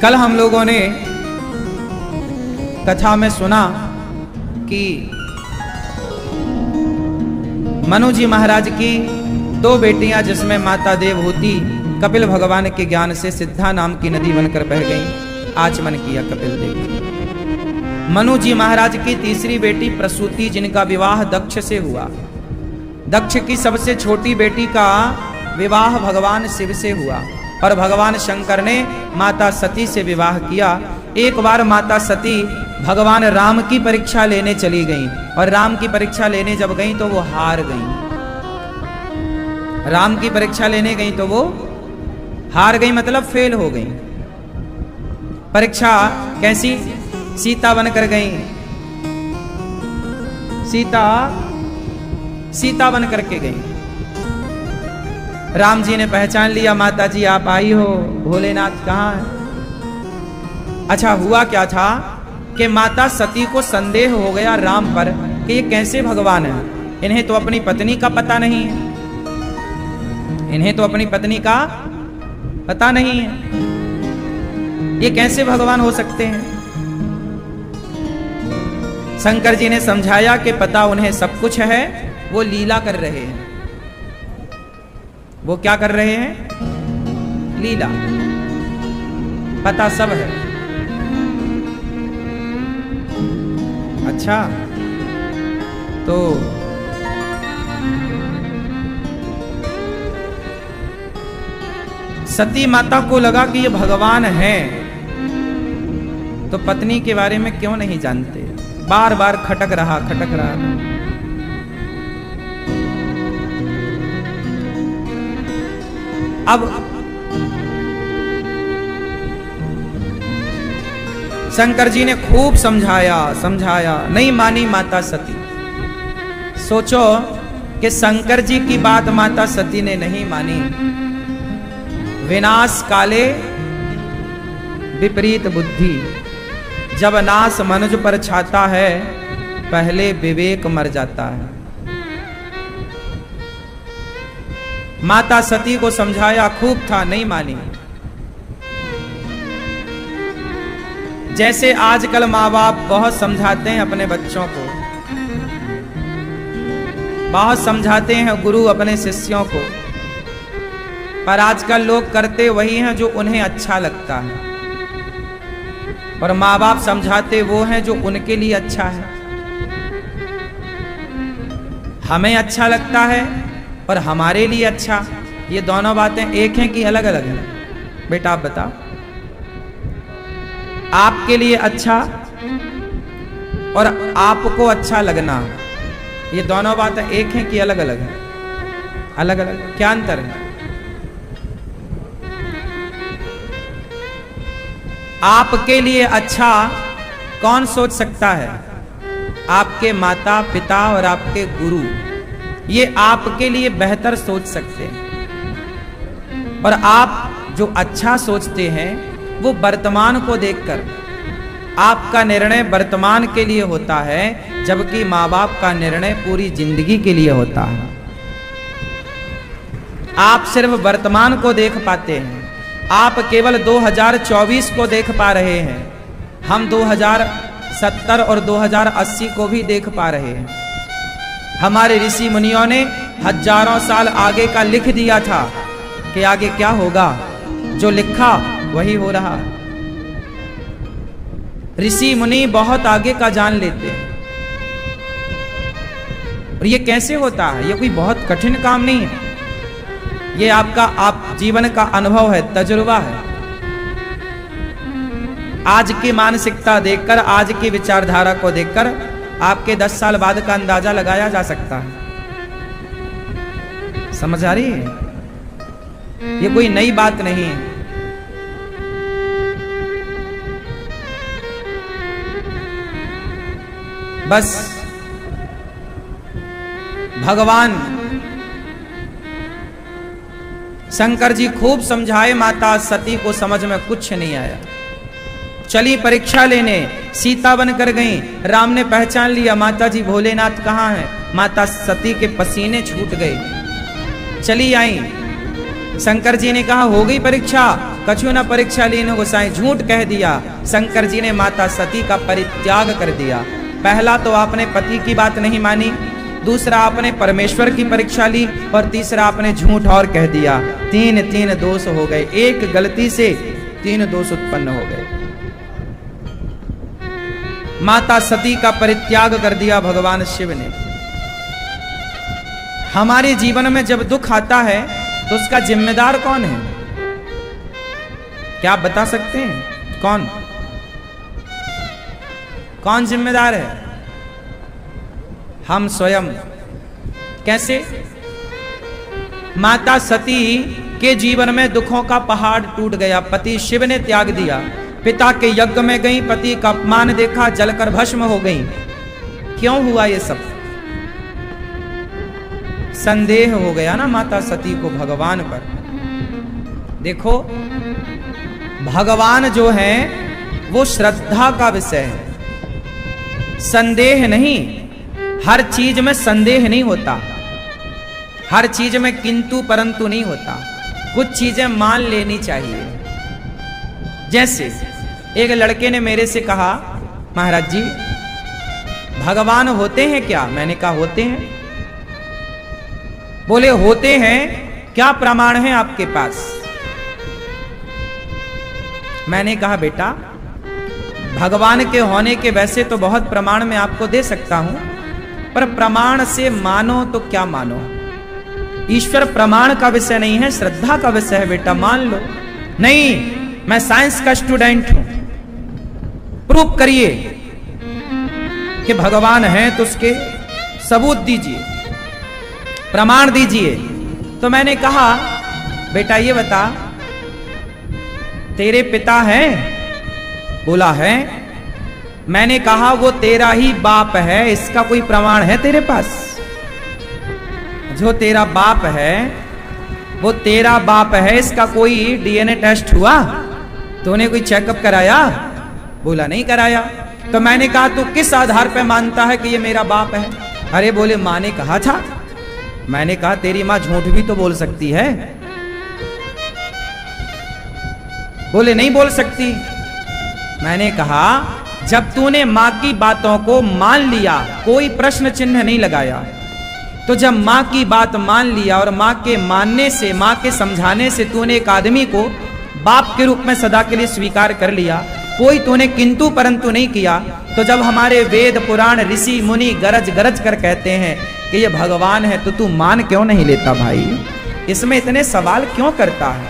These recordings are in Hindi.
कल हम लोगों ने कथा में सुना कि मनु जी महाराज की दो बेटियां जिसमें माता देवहूति कपिल भगवान के ज्ञान से सिद्धा नाम की नदी बनकर बह गईं, आचमन किया कपिल देव। मनु जी महाराज की तीसरी बेटी प्रसूति जिनका विवाह दक्ष से हुआ। दक्ष की सबसे छोटी बेटी का विवाह भगवान शिव से हुआ और भगवान शंकर ने माता सती से विवाह किया। एक बार माता सती भगवान राम की परीक्षा लेने चली गईं और राम की परीक्षा लेने जब गईं तो वो हार गईं। राम की परीक्षा लेने गईं तो वो हार गईं, मतलब फेल हो गईं। परीक्षा कैसी? सीता बनकर गईं। सीता बन करके गईं। राम जी ने पहचान लिया, माता जी आप आई हो, भोलेनाथ कहाँ है? अच्छा, हुआ क्या था कि माता सती को संदेह हो गया राम पर कि ये कैसे भगवान है, इन्हें तो अपनी पत्नी का पता नहीं है, इन्हें तो अपनी पत्नी का पता नहीं है, ये कैसे भगवान हो सकते हैं? शंकर जी ने समझाया कि पता उन्हें सब कुछ है, वो लीला कर रहे हैं। वो क्या कर रहे हैं? लीला। पता सब है। अच्छा, तो सती माता को लगा कि ये भगवान है, तो पत्नी के बारे में क्यों नहीं जानते? बार बार खटक रहा। अब शंकर जी ने खूब समझाया, नहीं मानी माता सती। सोचो कि शंकर जी की बात माता सती ने नहीं मानी। विनाश काले विपरीत बुद्धि, जब नाश मनुज पर छाता है पहले विवेक मर जाता है। माता सती को समझाया खूब था, नहीं मानी। जैसे आजकल माँ बाप बहुत समझाते हैं अपने बच्चों को, बहुत समझाते हैं गुरु अपने शिष्यों को, पर आजकल लोग करते वही हैं जो उन्हें अच्छा लगता है, और माँ बाप समझाते वो हैं जो उनके लिए अच्छा है। हमें अच्छा लगता है और हमारे लिए अच्छा, ये दोनों बातें एक हैं कि अलग अलग हैं? बेटा आप बताओ। आपके लिए अच्छा और आपको अच्छा लगना, ये दोनों बातें एक हैं कि अलग अलग हैं? अलग अलग। क्या अंतर है? आपके लिए अच्छा कौन सोच सकता है? आपके माता पिता और आपके गुरु, ये आपके लिए बेहतर सोच सकते हैं। और आप जो अच्छा सोचते हैं वो वर्तमान को देखकर, आपका निर्णय वर्तमान के लिए होता है, जबकि माँ बाप का निर्णय पूरी जिंदगी के लिए होता है। आप सिर्फ वर्तमान को देख पाते हैं, आप केवल 2024 को देख पा रहे हैं, हम 2070 और 2080 को भी देख पा रहे हैं। हमारे ऋषि मुनियों ने हजारों साल आगे का लिख दिया था कि आगे क्या होगा, जो लिखा वही हो रहा। ऋषि मुनि बहुत आगे का जान लेते हैं, और ये कैसे होता है? ये कोई बहुत कठिन काम नहीं है, ये आप जीवन का अनुभव है, तजुर्बा है। आज की मानसिकता देखकर, आज की विचारधारा को देखकर आपके 10 साल बाद का अंदाजा लगाया जा सकता है। समझ आ रही है? ये कोई नई बात नहीं है। बस भगवान शंकर जी खूब समझाए, माता सती को समझ में कुछ नहीं आया। चली परीक्षा लेने, सीता बनकर गईं। राम ने पहचान लिया, माता जी भोलेनाथ कहाँ हैं? माता सती के पसीने छूट गए। चली आई, शंकर जी ने कहा हो गई परीक्षा, कछु न परीक्षा लीन गोसाई, झूठ कह दिया। शंकर जी ने माता सती का परित्याग कर दिया। पहला तो आपने पति की बात नहीं मानी, दूसरा आपने परमेश्वर की परीक्षा ली, और तीसरा आपने झूठ और कह दिया। तीन दोष हो गए, एक गलती से 3 दोष उत्पन्न हो गए। माता सती का परित्याग कर दिया भगवान शिव ने। हमारे जीवन में जब दुख आता है तो उसका जिम्मेदार कौन है? क्या आप बता सकते हैं? कौन जिम्मेदार है? हम स्वयं। कैसे? माता सती के जीवन में दुखों का पहाड़ टूट गया, पति शिव ने त्याग दिया। पिता के यज्ञ में गई, पति का अपमान देखा, जलकर भस्म हो गई। क्यों हुआ ये सब? संदेह हो गया ना माता सती को भगवान पर। देखो, भगवान जो है वो श्रद्धा का विषय है, संदेह नहीं। हर चीज में संदेह नहीं होता, हर चीज में किंतु परंतु नहीं होता। कुछ चीजें मान लेनी चाहिए। जैसे एक लड़के ने मेरे से कहा, महाराज जी भगवान होते हैं क्या? मैंने कहा होते हैं। बोले होते हैं, क्या प्रमाण है आपके पास? मैंने कहा बेटा भगवान के होने के वैसे तो बहुत प्रमाण मैं आपको दे सकता हूं, पर प्रमाण से मानो तो क्या मानो? ईश्वर प्रमाण का विषय नहीं है, श्रद्धा का विषय है बेटा, मान लो। नहीं, मैं साइंस का स्टूडेंट हूं, प्रूफ करिए कि भगवान है तो उसके सबूत दीजिए, प्रमाण दीजिए। तो मैंने कहा बेटा ये बता, तेरे पिता हैं? बोला है। मैंने कहा वो तेरा ही बाप है, इसका कोई प्रमाण है तेरे पास? जो तेरा बाप है वो तेरा बाप है, इसका कोई डीएनए टेस्ट हुआ? तूने कोई चेकअप कराया? बोला नहीं कराया। तो मैंने कहा तू किस आधार पे मानता है कि ये मेरा बाप है? अरे बोले माँ ने कहा था। मैंने कहा तेरी माँ झूठ भी तो बोल सकती है। बोले नहीं बोल सकती। मैंने कहा जब तूने माँ की बातों को मान लिया, कोई प्रश्न चिन्ह नहीं लगाया, तो जब माँ की बात मान लिया और माँ के मानने से, माँ के समझाने से तूने एक आदमी को बाप के रूप में सदा के लिए स्वीकार कर लिया, कोई तूने किंतु परंतु नहीं किया, तो जब हमारे वेद पुराण ऋषि मुनि गरज गरज कर कहते हैं कि ये भगवान है, तो तू मान क्यों नहीं लेता भाई? इसमें इतने सवाल क्यों करता है?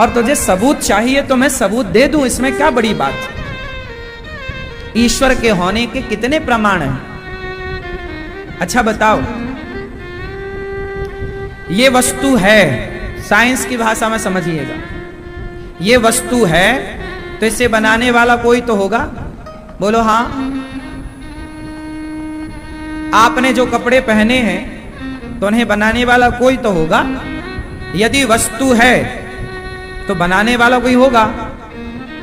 और तुझे सबूत चाहिए तो मैं सबूत दे दूं, इसमें क्या बड़ी बात? ईश्वर के होने के कितने प्रमाण हैं? अच्छा बताओ, ये वस्तु है, साइंस की भाषा में समझिएगा, ये वस्तु है तो इसे बनाने वाला कोई तो होगा। बोलो हाँ। आपने जो कपड़े पहने हैं तो उन्हें बनाने वाला कोई तो होगा। यदि वस्तु है तो बनाने वाला कोई होगा,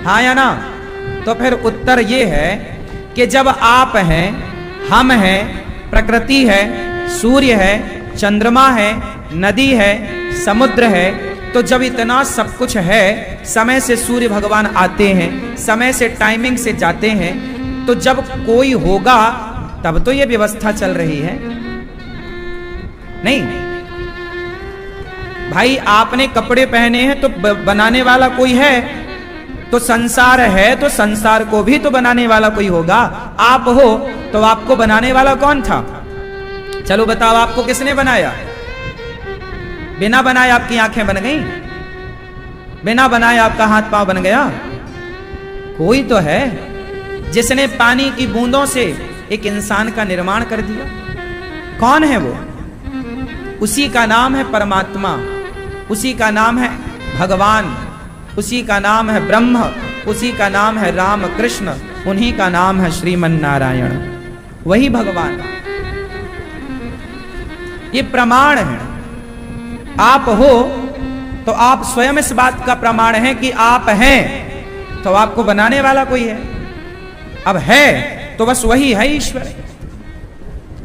हाँ या ना? तो फिर उत्तर ये है कि जब आप हैं, हम हैं, प्रकृति है, सूर्य है, चंद्रमा है, नदी है, समुद्र है, तो जब इतना सब कुछ है, समय से सूर्य भगवान आते हैं, समय से टाइमिंग से जाते हैं, तो जब कोई होगा तब तो ये व्यवस्था चल रही है। नहीं भाई, आपने कपड़े पहने हैं तो बनाने वाला कोई है, तो संसार है तो संसार को भी तो बनाने वाला कोई होगा। आप हो तो आपको बनाने वाला कौन था? चलो बताओ, आपको किसने बनाया? बिना बनाए आपकी आंखें बन गई, बिना बनाए आपका हाथ पांव बन गया? कोई तो है जिसने पानी की बूंदों से एक इंसान का निर्माण कर दिया। कौन है वो? उसी का नाम है परमात्मा, उसी का नाम है भगवान, उसी का नाम है ब्रह्म, उसी का नाम है राम कृष्ण, उन्हीं का नाम है श्रीमन नारायण, वही भगवान। ये प्रमाण है। आप हो तो आप स्वयं इस बात का प्रमाण है कि आप हैं, तो आपको बनाने वाला कोई है। अब है तो बस वही है ईश्वर।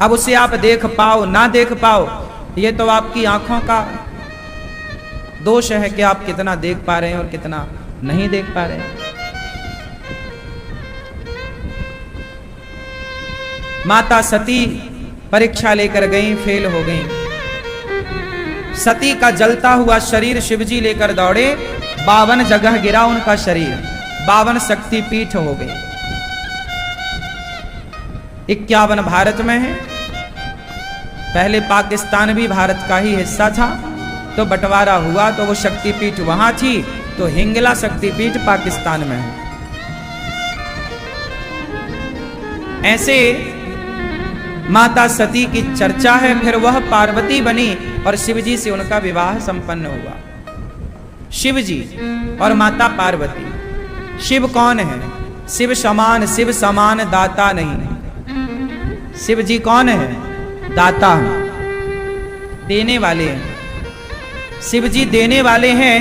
अब उसे आप देख पाओ ना देख पाओ, ये तो आपकी आंखों का दोष है कि आप कितना देख पा रहे हैं और कितना नहीं देख पा रहे हैं। माता सती परीक्षा लेकर गई, फेल हो गई। सती का जलता हुआ शरीर शिवजी लेकर दौड़े, 52 जगह गिरा उनका शरीर, 52 शक्तिपीठ हो गए। 51 भारत में है। पहले पाकिस्तान भी भारत का ही हिस्सा था, तो बंटवारा हुआ तो वो शक्तिपीठ वहां थी, तो हिंगला शक्तिपीठ पाकिस्तान में है। ऐसे माता सती की चर्चा है। फिर वह पार्वती बनी और शिवजी से उनका विवाह संपन्न हुआ। शिवजी और माता पार्वती। शिव कौन है? शिव समान दाता नहीं। शिव जी कौन है? दाता है, देने वाले हैं। शिव जी देने वाले हैं,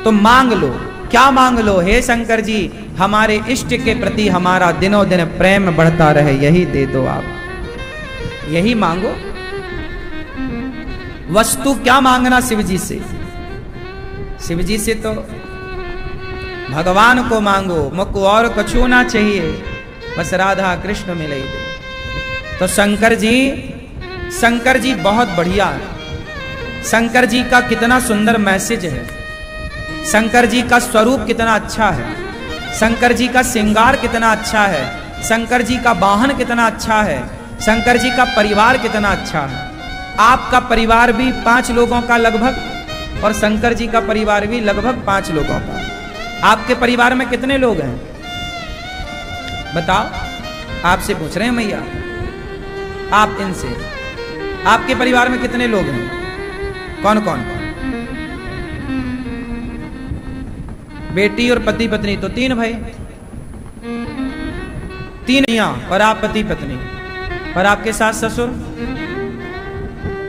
तो मांग लो। क्या मांग लो? हे शंकर जी, हमारे इष्ट के प्रति हमारा दिनों दिन प्रेम बढ़ता रहे, यही दे दो आप, यही मांगो। वस्तु क्या मांगना शिव जी से? शिव जी से तो भगवान को मांगो, मुझको और कछु ना चाहिए, बस राधा कृष्ण मिले दे। तो शंकर जी बहुत बढ़िया है। शंकर जी का कितना सुंदर मैसेज है। शंकर जी का स्वरूप कितना अच्छा है। शंकर जी का श्रृंगार कितना अच्छा है। शंकर जी का वाहन कितना अच्छा है। शंकर जी का परिवार कितना अच्छा है। आपका परिवार भी 5 लोगों का लगभग, और शंकर जी का परिवार भी लगभग 5 लोगों का। आपके परिवार में कितने लोग हैं बताओ? आपसे पूछ रहे हैं मैया, आप इनसे, आपके परिवार में कितने लोग हैं? कौन कौन? बेटी और पति पत्नी, तो 3 भाई, 3 मियां और आप पति पत्नी, और आपके सास ससुर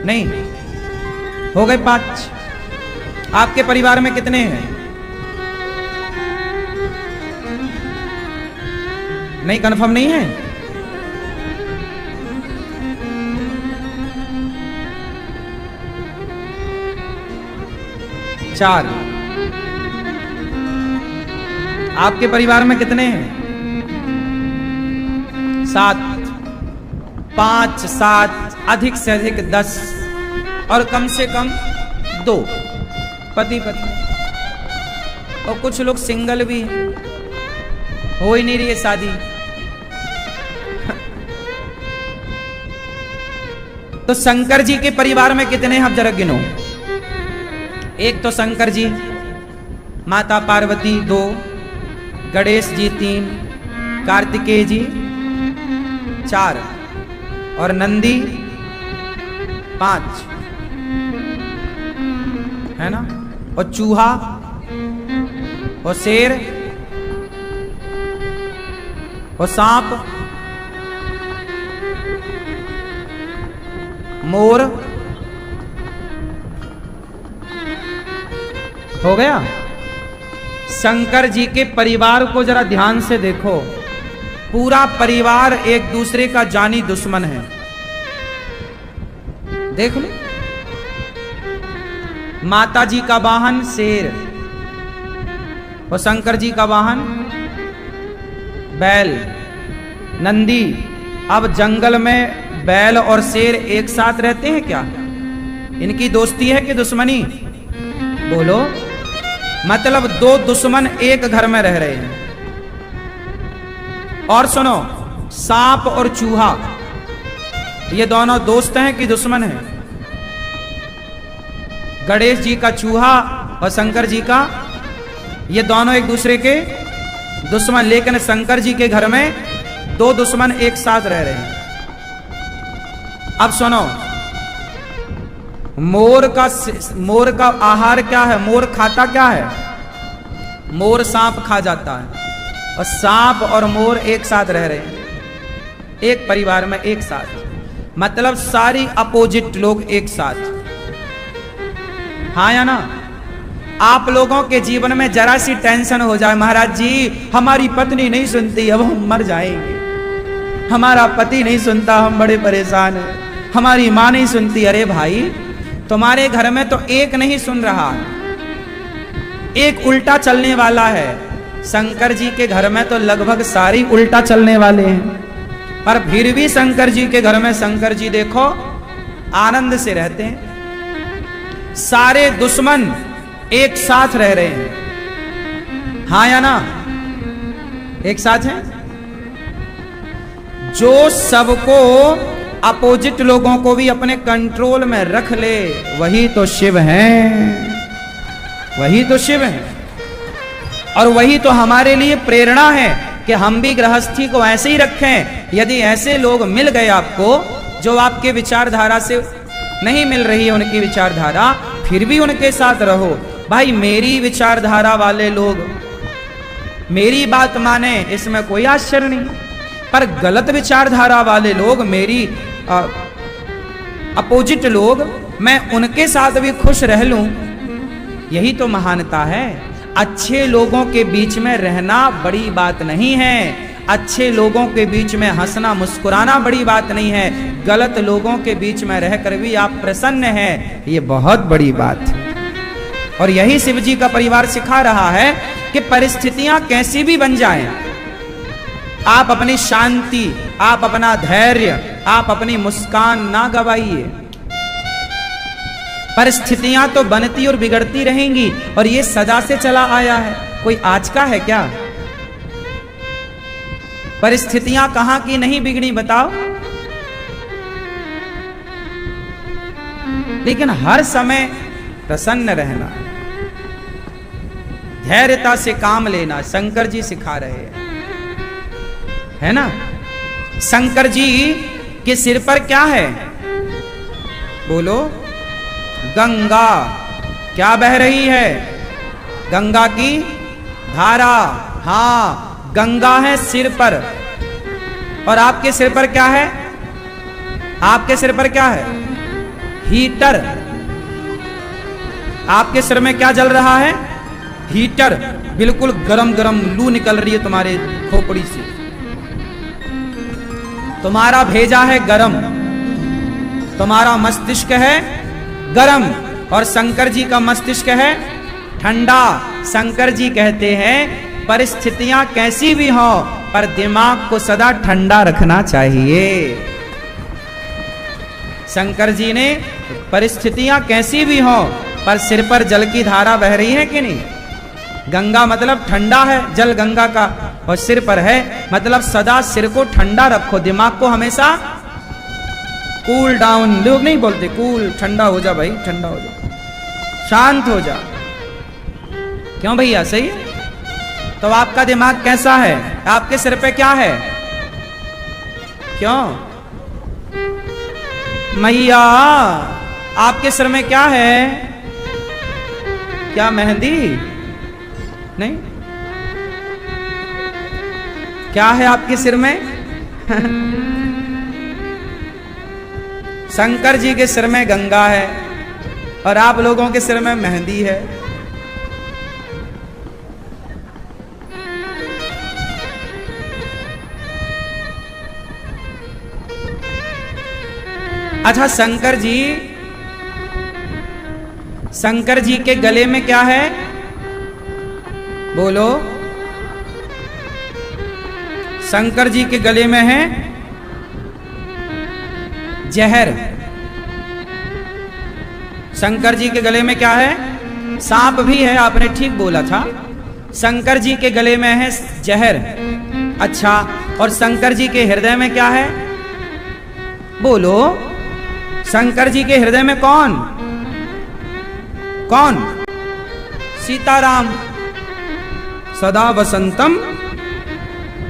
नहीं, हो गए 5। आपके परिवार में कितने हैं? नहीं, कंफर्म नहीं है? चार। आपके परिवार में कितने हैं? 7। 5, 7, अधिक से अधिक 10, और कम से कम 2 पति पत्नी। और कुछ लोग सिंगल भी हैं, हो ही नहीं रही है शादी। तो शंकर जी के परिवार में कितने हैं आप जरा गिनो। एक तो शंकर जी, माता पार्वती 2, गणेश जी 3, कार्तिकेय जी 4, और नंदी 5, है ना? और चूहा और शेर और सांप, मोर, हो गया। शंकर जी के परिवार को जरा ध्यान से देखो, पूरा परिवार एक दूसरे का जानी दुश्मन है। देख लो, माता जी का वाहन शेर और शंकर जी का वाहन बैल, नंदी। अब जंगल में बैल और शेर एक साथ रहते हैं क्या? इनकी दोस्ती है कि दुश्मनी? बोलो। मतलब 2 दुश्मन एक घर में रह रहे हैं। और सुनो, सांप और चूहा, ये दोनों दोस्त हैं कि दुश्मन हैं? गणेश जी का चूहा और शंकर जी का, ये दोनों एक दूसरे के दुश्मन, लेकिन शंकर जी के घर में 2 दुश्मन एक साथ रह रहे हैं। अब सुनो, मोर का आहार क्या है? मोर खाता क्या है? मोर सांप खा जाता है, और सांप और मोर एक साथ रह रहे हैं एक परिवार में एक साथ। मतलब सारी अपोजिट लोग एक साथ। हाँ या ना? आप लोगों के जीवन में जरा सी टेंशन हो जाए, महाराज जी हमारी पत्नी नहीं सुनती, अब हम मर जाएंगे, हमारा पति नहीं सुनता, हम बड़े परेशान हैं, हमारी माँ नहीं सुनती। अरे भाई, तुम्हारे घर में तो एक नहीं सुन रहा, एक उल्टा चलने वाला है। शंकर जी के घर में तो लगभग सारी उल्टा चलने वाले हैं, पर फिर भी शंकर जी के घर में शंकर जी देखो आनंद से रहते हैं। सारे दुश्मन एक साथ रह रहे हैं, हाँ या ना? एक साथ हैं। जो सबको अपोजिट लोगों को भी अपने कंट्रोल में रख ले, वही तो शिव हैं, वही तो शिव हैं। और वही तो हमारे लिए प्रेरणा है कि हम भी गृहस्थी को ऐसे ही रखें। यदि ऐसे लोग मिल गए आपको जो आपके विचारधारा से नहीं मिल रही है उनकी विचारधारा, फिर भी उनके साथ रहो। भाई मेरी विचारधारा वाले लोग मेरी बात माने, इसमें कोई आश्चर्य नहीं, पर गलत विचारधारा वाले लोग, मेरी अपोजिट लोग, मैं उनके साथ भी खुश रह लूं, यही तो महानता है। अच्छे लोगों के बीच में रहना बड़ी बात नहीं है, अच्छे लोगों के बीच में हंसना मुस्कुराना बड़ी बात नहीं है, गलत लोगों के बीच में रहकर भी आप प्रसन्न हैं, ये बहुत बड़ी बात है। और यही शिव जी का परिवार सिखा रहा है कि परिस्थितियां कैसी भी बन जाएं, आप अपनी शांति, आप अपना धैर्य, आप अपनी मुस्कान ना गवाइए। परिस्थितियां तो बनती और बिगड़ती रहेंगी, और ये सदा से चला आया है, कोई आज का है क्या? परिस्थितियां कहां की नहीं बिगड़ी बताओ? लेकिन हर समय प्रसन्न रहना, धैर्यता से काम लेना शंकर जी सिखा रहे हैं, है ना? शंकर जी के सिर पर क्या है? बोलो। गंगा। क्या बह रही है? गंगा की धारा। हाँ, गंगा है सिर पर। और आपके सिर पर क्या है? आपके सिर पर क्या है? हीटर। आपके सिर में क्या जल रहा है? हीटर। बिल्कुल गरम गरम लू निकल रही है तुम्हारे खोपड़ी से, तुम्हारा भेजा है गरम, तुम्हारा मस्तिष्क है गरम, और शंकर जी का मस्तिष्क है ठंडा। शंकर जी कहते हैं परिस्थितियां कैसी भी हो, पर दिमाग को सदा ठंडा रखना चाहिए। शंकर जी ने परिस्थितियां कैसी भी हो, पर सिर पर जल की धारा बह रही है कि नहीं? गंगा मतलब ठंडा है जल गंगा का, और सिर पर है मतलब सदा सिर को ठंडा रखो, दिमाग को हमेशा कूल डाउन। लोग नहीं बोलते कूल, ठंडा हो जा भाई, ठंडा हो जा, शांत हो जा। क्यों भैया, सही है? तो आपका दिमाग कैसा है? आपके सिर पे क्या है? क्यों मैया, आपके सिर में क्या है? क्या मेहंदी? नहीं, क्या है आपके सिर में? शंकर जी के सिर में गंगा है, और आप लोगों के सिर में मेहंदी है। अच्छा, शंकर जी के गले में क्या है? बोलो। शंकर जी के गले में है जहर। शंकर जी के गले में क्या है? सांप भी है, आपने ठीक बोला था। शंकर जी के गले में है जहर। अच्छा, और शंकर जी के हृदय में क्या है? बोलो। शंकर जी के हृदय में कौन? कौन? सीताराम। सदा वसंतम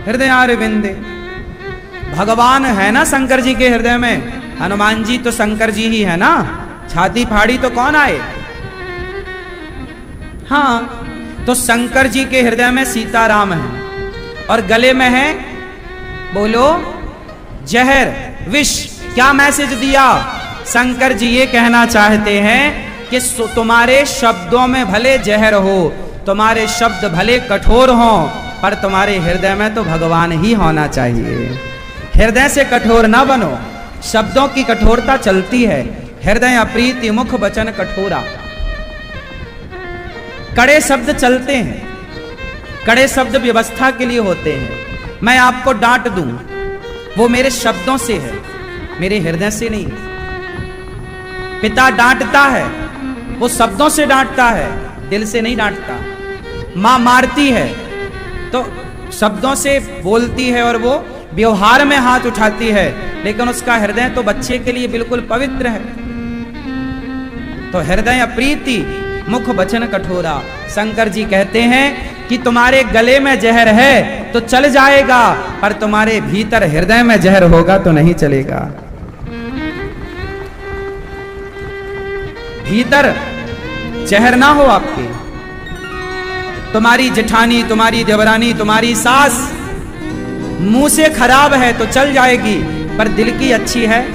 हृदयारविंदे। भगवान है ना शंकर जी के हृदय में। हनुमान जी तो शंकर जी ही है ना, छाती फाड़ी तो कौन आए? हाँ, तो शंकर जी के हृदय में सीताराम है, और गले में है, बोलो, जहर, विष। क्या मैसेज दिया? शंकर जी ये कहना चाहते हैं कि तुम्हारे शब्दों में भले जहर हो, तुम्हारे शब्द भले कठोर हों, पर तुम्हारे हृदय में तो भगवान ही होना चाहिए। हृदय से कठोर ना बनो। शब्दों की कठोरता चलती है, हृदय अप्रीति मुख वचन कठोरा। कड़े शब्द चलते हैं, कड़े शब्द व्यवस्था के लिए होते हैं। मैं आपको डांट दूं, वो मेरे शब्दों से है, मेरे हृदय से नहीं। पिता डांटता है, वो शब्दों से डांटता है, दिल से नहीं डांटता। मां मारती है तो शब्दों से बोलती है और वो व्यवहार में हाथ उठाती है, लेकिन उसका हृदय तो बच्चे के लिए बिल्कुल पवित्र है। तो हृदय प्रीति मुख वचन कठोरा। शंकर जी कहते हैं कि तुम्हारे गले में जहर है तो चल जाएगा, पर तुम्हारे भीतर हृदय में जहर होगा तो नहीं चलेगा। भीतर जहर ना हो आपके, तुम्हारी जेठानी, तुम्हारी देवरानी, तुम्हारी सास मुंह से खराब है तो चल जाएगी, पर दिल की अच्छी है।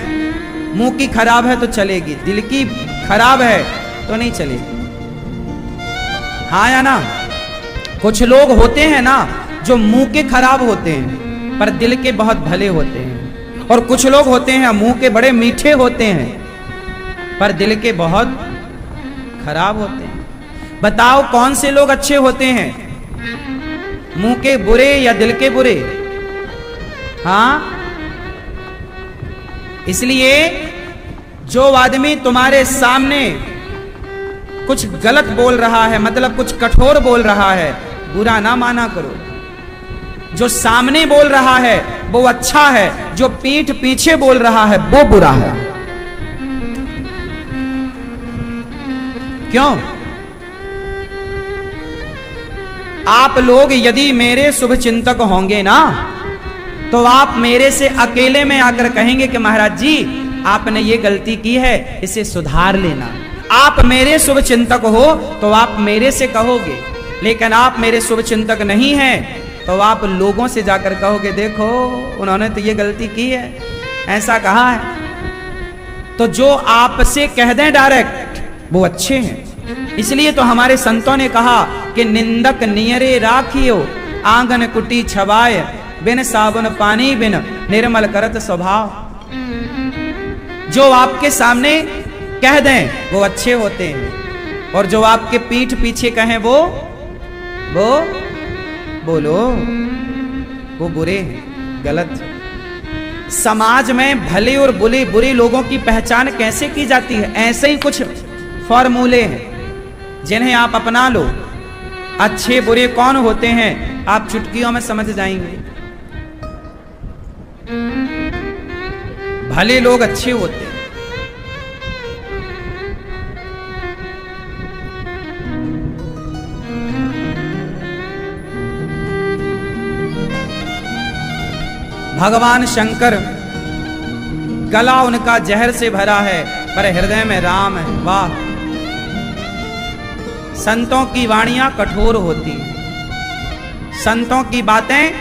मुंह की खराब है तो चलेगी, दिल की खराब है तो नहीं चलेगी। हाँ या ना? कुछ लोग होते हैं ना जो मुंह के खराब होते हैं पर दिल के बहुत भले होते हैं, और कुछ लोग होते हैं मुंह के बड़े मीठे होते हैं पर दिल के बहुत खराब होते हैं। बताओ कौन से लोग अच्छे होते हैं, मुंह के बुरे या दिल के बुरे? हाँ, इसलिए जो आदमी तुम्हारे सामने कुछ गलत बोल रहा है, मतलब कुछ कठोर बोल रहा है, बुरा ना माना करो। जो सामने बोल रहा है वो अच्छा है, जो पीठ पीछे बोल रहा है वो बुरा है। क्यों? आप लोग यदि मेरे शुभ चिंतक होंगे ना तो आप मेरे से अकेले में आकर कहेंगे कि महाराज जी आपने ये गलती की है, इसे सुधार लेना। आप मेरे शुभ चिंतक हो तो आप मेरे से कहोगे, लेकिन आप मेरे शुभ चिंतक नहीं हैं तो आप लोगों से जाकर कहोगे देखो उन्होंने तो ये गलती की है, ऐसा कहा है। तो जो आपसे कह दें डायरेक्ट वो अच्छे हैं। इसलिए तो हमारे संतों ने कहा कि निंदक नियरे राखियो आंगन कुटी छवाए, बिन साबुन पानी बिन निर्मल करत स्वभाव। जो आपके सामने कह दें वो अच्छे होते हैं, और जो आपके पीठ पीछे कहें वो बोलो वो बुरे हैं, गलत। समाज में भले और बुरे लोगों की पहचान कैसे की जाती है? ऐसे ही कुछ फॉर्मूले हैं जिन्हें आप अपना लो। अच्छे बुरे कौन होते हैं आप चुटकियों में समझ जाएंगे। भले लोग अच्छे होते हैं। भगवान शंकर गला उनका जहर से भरा है पर हृदय में राम है। वाह! संतों की वाणियां कठोर होती हैं, संतों की बातें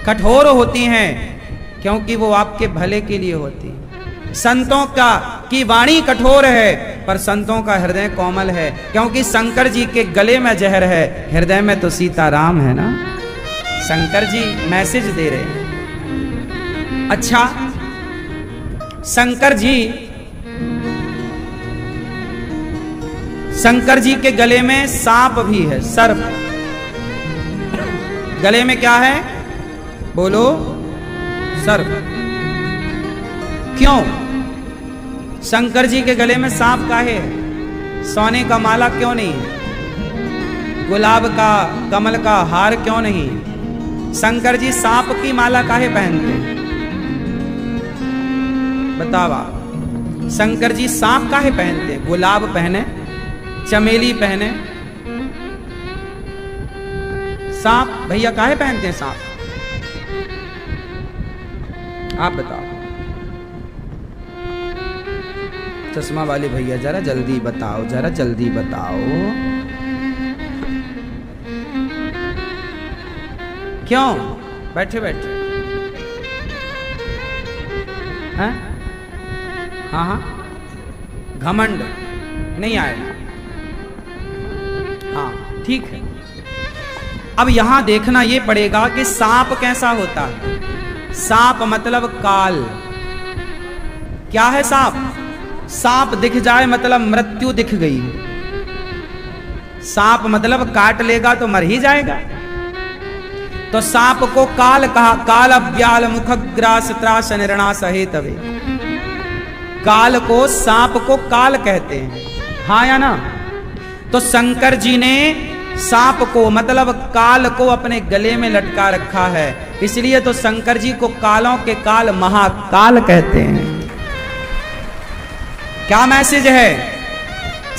कठोर होती हैं क्योंकि वो आपके भले के लिए होती है। संतों की वाणी कठोर है पर संतों का हृदय कोमल है, क्योंकि शंकर जी के गले में जहर है, हृदय में तो सीताराम है ना। शंकर जी मैसेज दे रहे हैं। अच्छा, शंकर जी के गले में सांप भी है, सर्प। गले में क्या है? बोलो, सर्प। क्यों शंकर जी के गले में सांप काहे है? सोने का माला क्यों नहीं है? गुलाब का, कमल का हार क्यों नहीं? शंकर जी सांप की माला काहे पहनते हैं? बतावा, शंकर जी सांप काहे पहनते? गुलाब पहने, चमेली पहने, सांप भैया काहे पहनते हैं? सांप आप बताओ। चश्मा वाले भैया जरा जल्दी बताओ, जरा जल्दी बताओ। क्यों? बैठे बैठे हैं? हाँ हाँ, घमंड नहीं आएगा। हाँ ठीक है। अब यहां देखना यह पड़ेगा कि सांप कैसा होता है। सांप मतलब काल। क्या है सांप? सांप दिख जाए मतलब मृत्यु दिख गई। सांप मतलब काट लेगा तो मर ही जाएगा। तो सांप को काल कहा, काल अव्याल मुख ग्रास त्रास निर्णा सहे तवे। काल को, सांप को काल कहते हैं, हाँ या ना? तो शंकर जी ने सांप को मतलब काल को अपने गले में लटका रखा है, इसलिए तो शंकर जी को कालों के काल महाकाल कहते हैं। क्या मैसेज है?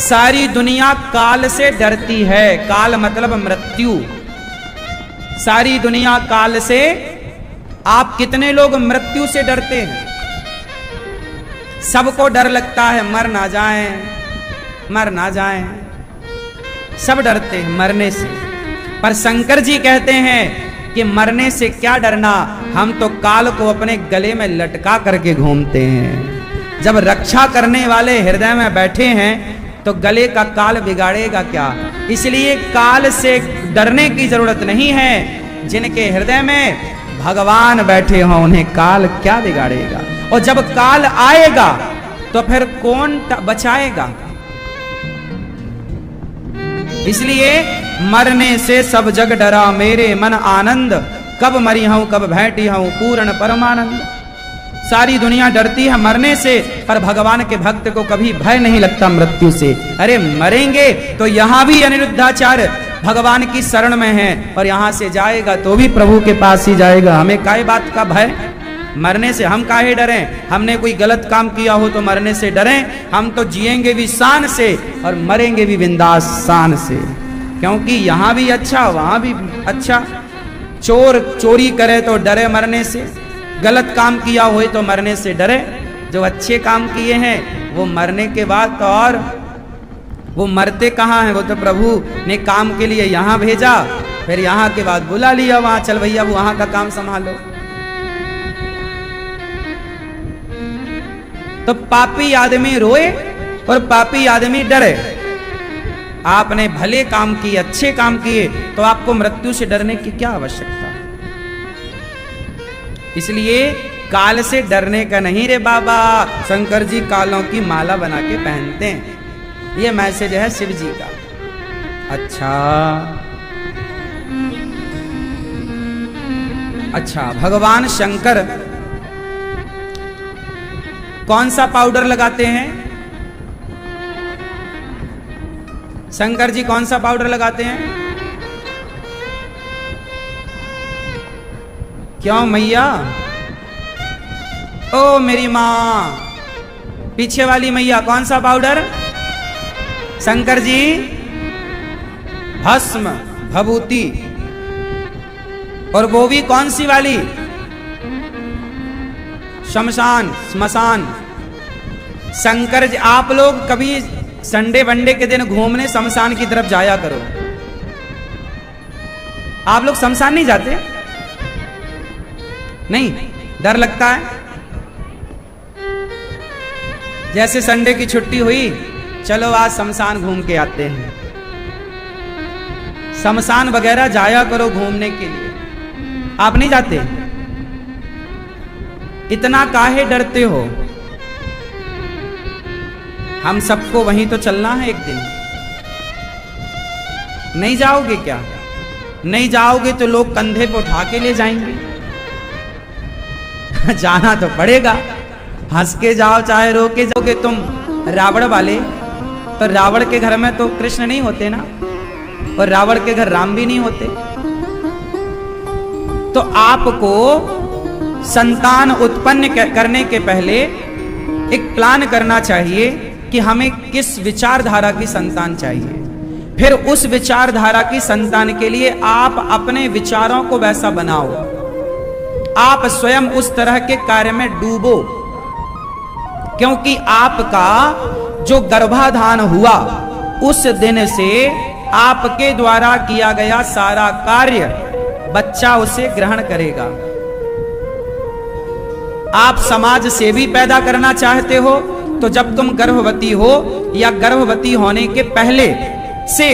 सारी दुनिया काल से डरती है। काल मतलब मृत्यु। सारी दुनिया काल से। आप कितने लोग मृत्यु से डरते हैं? सबको डर लगता है मर ना जाएं, मर ना जाएं, सब डरते हैं मरने से। पर शंकर जी कहते हैं कि मरने से क्या डरना, हम तो काल को अपने गले में लटका करके घूमते हैं। जब रक्षा करने वाले हृदय में बैठे हैं तो गले का काल बिगाड़ेगा क्या? इसलिए काल से डरने की जरूरत नहीं है। जिनके हृदय में भगवान बैठे हों उन्हें काल क्या बिगाड़ेगा। और जब काल आएगा तो फिर कौन बचाएगा? इसलिए मरने से सब जग डरा मेरे मन आनंद, कब मरी हूं कब भेटी हूं पूर्ण परमानंद। सारी दुनिया डरती है मरने से, पर भगवान के भक्त को कभी भय नहीं लगता मृत्यु से। अरे मरेंगे तो यहां भी अनिरुद्धाचार्य भगवान की शरण में है, और यहां से जाएगा तो भी प्रभु के पास ही जाएगा। हमें काय बात का भय? मरने से हम काहे डरें? हमने कोई गलत काम किया हो तो मरने से डरें? हम तो जिएंगे भी शान से और मरेंगे भी बिंदास शान से, क्योंकि यहां भी अच्छा वहां भी अच्छा। चोर चोरी करे तो डरे मरने से, गलत काम किया हो तो मरने से डरे। जो अच्छे काम किए हैं वो मरने के बाद तो और वो मरते कहाँ हैं? वो तो प्रभु ने काम के लिए यहाँ भेजा, फिर यहाँ के बाद बुला लिया वहां, चल भैया वो वहां का काम संभालो। तो पापी आदमी रोए और पापी आदमी डरे। आपने भले काम किए, अच्छे काम किए, तो आपको मृत्यु से डरने की क्या आवश्यकता? इसलिए काल से डरने का नहीं रे बाबा। शंकर जी कालों की माला बना के पहनते हैं। ये मैसेज है शिव जी का। अच्छा, भगवान शंकर कौन सा पाउडर लगाते हैं? शंकर जी कौन सा पाउडर लगाते हैं? क्यों मैया? ओ मेरी मां, पीछे वाली मैया, कौन सा पाउडर? शंकर जी भस्म भभूति, और वो भी कौन सी वाली? शमशान स्मशान। शंकर जी, आप लोग कभी संडे वनडे के दिन घूमने शमशान की तरफ जाया करो। आप लोग शमशान नहीं जाते? नहीं, डर लगता है। जैसे संडे की छुट्टी हुई, चलो आज शमशान घूम के आते हैं। शमशान वगैरह जाया करो घूमने के लिए। आप नहीं जाते? इतना काहे डरते हो? हम सबको वहीं तो चलना है एक दिन। नहीं जाओगे क्या? नहीं जाओगे तो लोग कंधे पे उठा के ले जाएंगे। जाना तो पड़ेगा। हंस के जाओ चाहे रो के जाओगे तुम। रावण वाले तो रावण के घर में तो कृष्ण नहीं होते ना, और रावण के घर राम भी नहीं होते। तो आपको संतान उत्पन्न करने के पहले एक प्लान करना चाहिए कि हमें किस विचारधारा की संतान चाहिए। फिर उस विचारधारा की संतान के लिए आप अपने विचारों को वैसा बनाओ। आप स्वयं उस तरह के कार्य में डूबो, क्योंकि आपका जो गर्भाधान हुआ उस दिन से आपके द्वारा किया गया सारा कार्य बच्चा उसे ग्रहण करेगा। आप समाज से भी पैदा करना चाहते हो तो जब तुम गर्भवती हो या गर्भवती होने के पहले से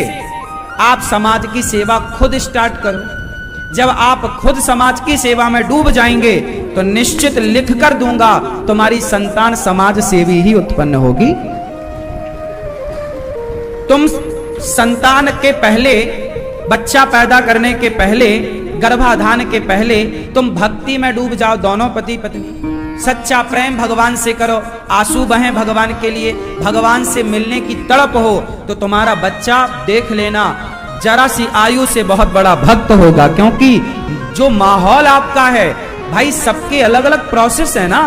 आप समाज की सेवा खुद स्टार्ट करो। जब आप खुद समाज की सेवा में डूब जाएंगे तो निश्चित लिख कर दूंगा तुम्हारी संतान समाज सेवी ही उत्पन्न होगी। तुम संतान के पहले, बच्चा पैदा करने के पहले, गर्भाधान के पहले तुम भक्ति में डूब जाओ, दोनों पति पत्नी, सच्चा प्रेम भगवान से करो, आंसू बहें भगवान के लिए, भगवान से मिलने की तड़प हो, तो तुम्हारा बच्चा देख लेना जरा सी आयु से बहुत बड़ा भक्त होगा। क्योंकि जो माहौल आपका है भाई, सबके अलग अलग प्रोसेस है ना।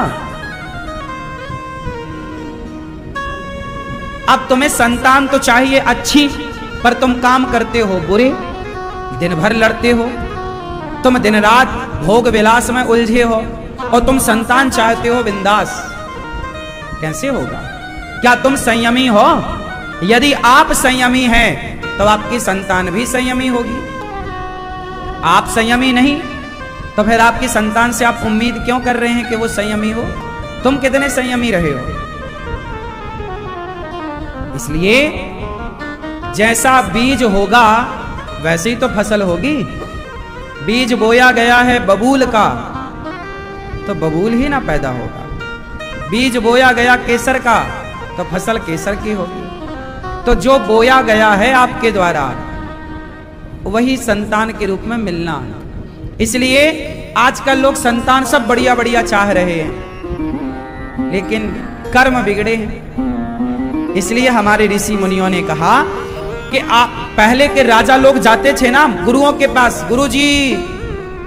अब तुम्हें संतान तो चाहिए अच्छी, पर तुम काम करते हो बुरे, दिन भर लड़ते हो, तुम दिन रात भोग विलास में उलझे हो, और तुम संतान चाहते हो बिंदास, कैसे होगा? क्या तुम संयमी हो? यदि आप संयमी हैं तो आपकी संतान भी संयमी होगी। आप संयमी नहीं तो फिर आपकी संतान से आप उम्मीद क्यों कर रहे हैं कि वो संयमी हो? तुम कितने संयमी रहे हो? इसलिए जैसा बीज होगा वैसे ही तो फसल होगी। बीज बोया गया है बबूल का, तो बबूल ही ना पैदा होगा। बीज बोया गया केसर का, तो फसल केसर की होगी। तो जो बोया गया है आपके द्वारा वही संतान के रूप में मिलना। इसलिए आजकल लोग संतान सब बढ़िया बढ़िया चाह रहे हैं, लेकिन कर्म बिगड़े हैं। इसलिए हमारे ऋषि मुनियों ने कहा कि आप पहले के राजा लोग जाते थे ना गुरुओं के पास, गुरुजी,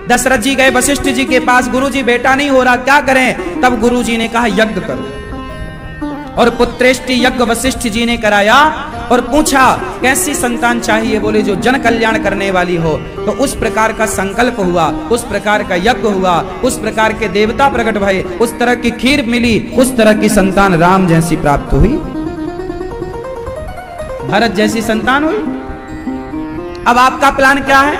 दशरथ जी गए वशिष्ठ जी के पास, गुरुजी बेटा नहीं हो रहा, क्या करें? तब गुरुजी ने कहा यज्ञ करो, और पुत्रेष्टि यज्ञ वशिष्ठ जी ने कराया और पूछा कैसी संतान चाहिए? बोले जो जन कल्याण करने वाली हो। तो उस प्रकार का संकल्प हुआ, उस प्रकार का यज्ञ हुआ, उस प्रकार के देवता प्रकट भये, उस तरह की खीर मिली, उस तरह की संतान राम जैसी प्राप्त हुई, भरत जैसी संतान हुई। अब आपका प्लान क्या है?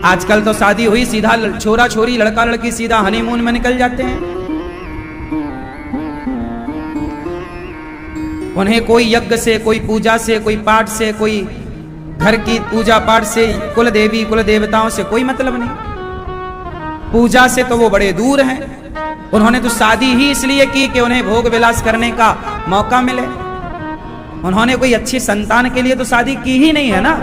आजकल तो शादी हुई सीधा छोरा छोरी, लड़का लड़की सीधा हनीमून में निकल जाते हैं। उन्हें कोई यज्ञ से, कोई पूजा से, कोई पाठ से, कोई घर की पूजा पाठ से, कुल देवी कुल देवताओं से कोई मतलब नहीं। पूजा से तो वो बड़े दूर हैं। उन्होंने तो शादी ही इसलिए की कि उन्हें भोग विलास करने का मौका मिले। उन्होंने कोई अच्छी संतान के लिए तो शादी की ही नहीं है ना।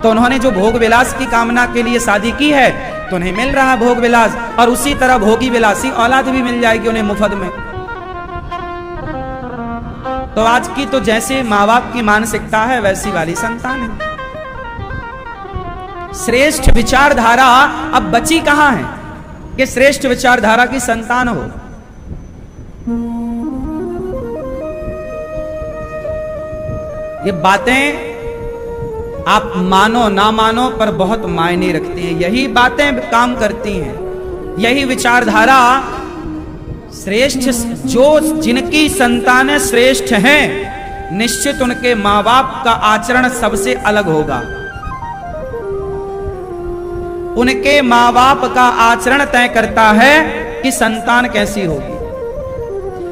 तो उन्होंने जो भोग विलास की कामना के लिए शादी की है तो उन्हें मिल रहा भोग विलास, और उसी तरह भोगी विलासी औलाद भी मिल जाएगी उन्हें मुफ्त में। तो आज की तो जैसे माँ बाप की मानसिकता है वैसी वाली संतान है। श्रेष्ठ विचारधारा अब बची कहां है कि श्रेष्ठ विचारधारा की संतान हो। ये बातें आप मानो ना मानो पर बहुत मायने रखती हैं। यही बातें काम करती हैं, यही विचारधारा श्रेष्ठ, जो जिनकी संतानें श्रेष्ठ हैं निश्चित उनके माँ बाप का आचरण सबसे अलग होगा। उनके माँ बाप का आचरण तय करता है कि संतान कैसी होगी।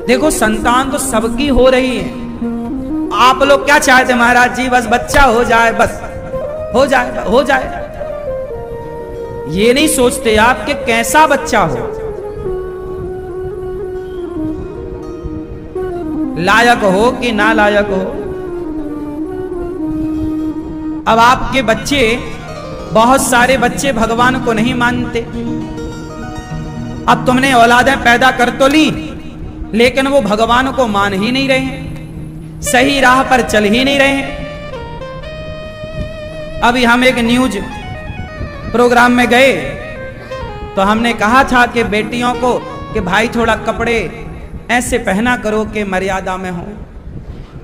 देखो संतान तो सबकी हो रही है। आप लोग क्या चाहते महाराज जी? बस बच्चा हो जाए, बस हो जाए, हो जाए। ये नहीं सोचते आप कि कैसा बच्चा हो, लायक हो कि ना लायक हो। अब आपके बच्चे, बहुत सारे बच्चे भगवान को नहीं मानते। अब तुमने औलादें पैदा कर तो ली, लेकिन वो भगवान को मान ही नहीं रहे, सही राह पर चल ही नहीं रहे। अभी हम एक न्यूज प्रोग्राम में गए तो हमने कहा था कि बेटियों को कि भाई थोड़ा कपड़े ऐसे पहना करो कि मर्यादा में हो।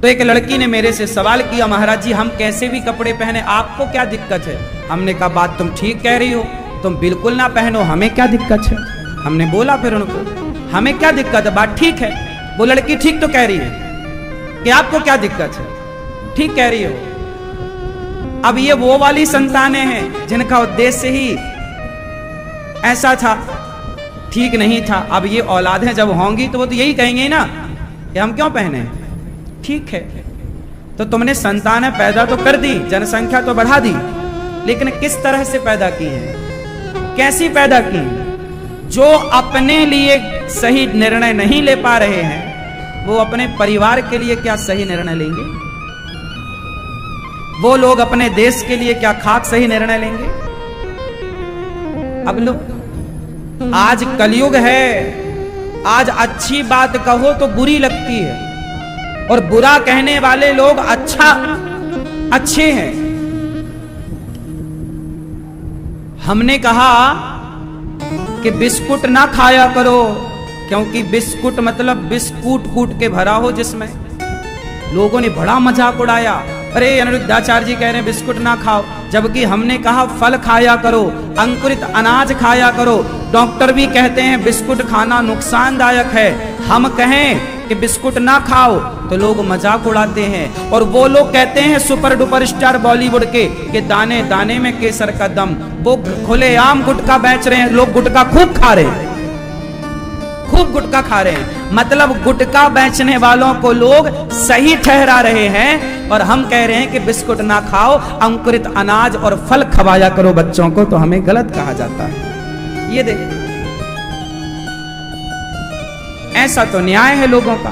तो एक लड़की ने मेरे से सवाल किया, महाराज जी हम कैसे भी कपड़े पहने, आपको क्या दिक्कत है? हमने कहा बात तुम ठीक कह रही हो, तुम बिल्कुल ना पहनो, हमें क्या दिक्कत है? हमने बोला फिर उनको, हमें क्या दिक्कत है, बात ठीक है। वो लड़की ठीक तो कह रही है कि आपको क्या दिक्कत है, ठीक कह रही हो। अब ये वो वाली संतानें हैं जिनका उद्देश्य ही ऐसा था, ठीक नहीं था। अब ये औलादें जब होंगी तो वो तो यही कहेंगे ना कि हम क्यों पहने, ठीक है। तो तुमने संतानें पैदा तो कर दी, जनसंख्या तो बढ़ा दी, लेकिन किस तरह से पैदा की है, कैसी पैदा की? जो अपने लिए सही निर्णय नहीं ले पा रहे हैं वो अपने परिवार के लिए क्या सही निर्णय लेंगे? वो लोग अपने देश के लिए क्या खाक सही निर्णय लेंगे? अब लो, आज कलयुग है, आज अच्छी बात कहो तो बुरी लगती है, और बुरा कहने वाले लोग अच्छे हैं। हमने कहा कि बिस्कुट ना खाया करो, क्योंकि बिस्कुट मतलब बिस्कुट कूट के भरा हो जिसमें। लोगों ने बड़ा मजाक उड़ाया, अरे अनिरुद्धाचार्य जी कह रहे हैं बिस्कुट ना खाओ, जबकि हमने कहा फल खाया करो, अंकुरित अनाज खाया करो। डॉक्टर भी कहते हैं बिस्कुट खाना नुकसानदायक है, हम कहें कि बिस्कुट ना खाओ तो लोग मजाक उड़ाते हैं। और वो लोग कहते हैं सुपर डुपर स्टार बॉलीवुड के कि दाने दाने में केसर का दम, वो खुलेआम गुटखा बेच रहे हैं, लोग गुटखा खूब खा रहे हैं, खूब गुटखा खा रहे हैं। मतलब गुटखा बेचने वालों को लोग सही ठहरा रहे हैं, और हम कह रहे हैं कि बिस्कुट ना खाओ, अंकुरित अनाज और फल खवाया करो बच्चों को, तो हमें गलत कहा जाता है। ये देखो, ऐसा तो न्याय है लोगों का।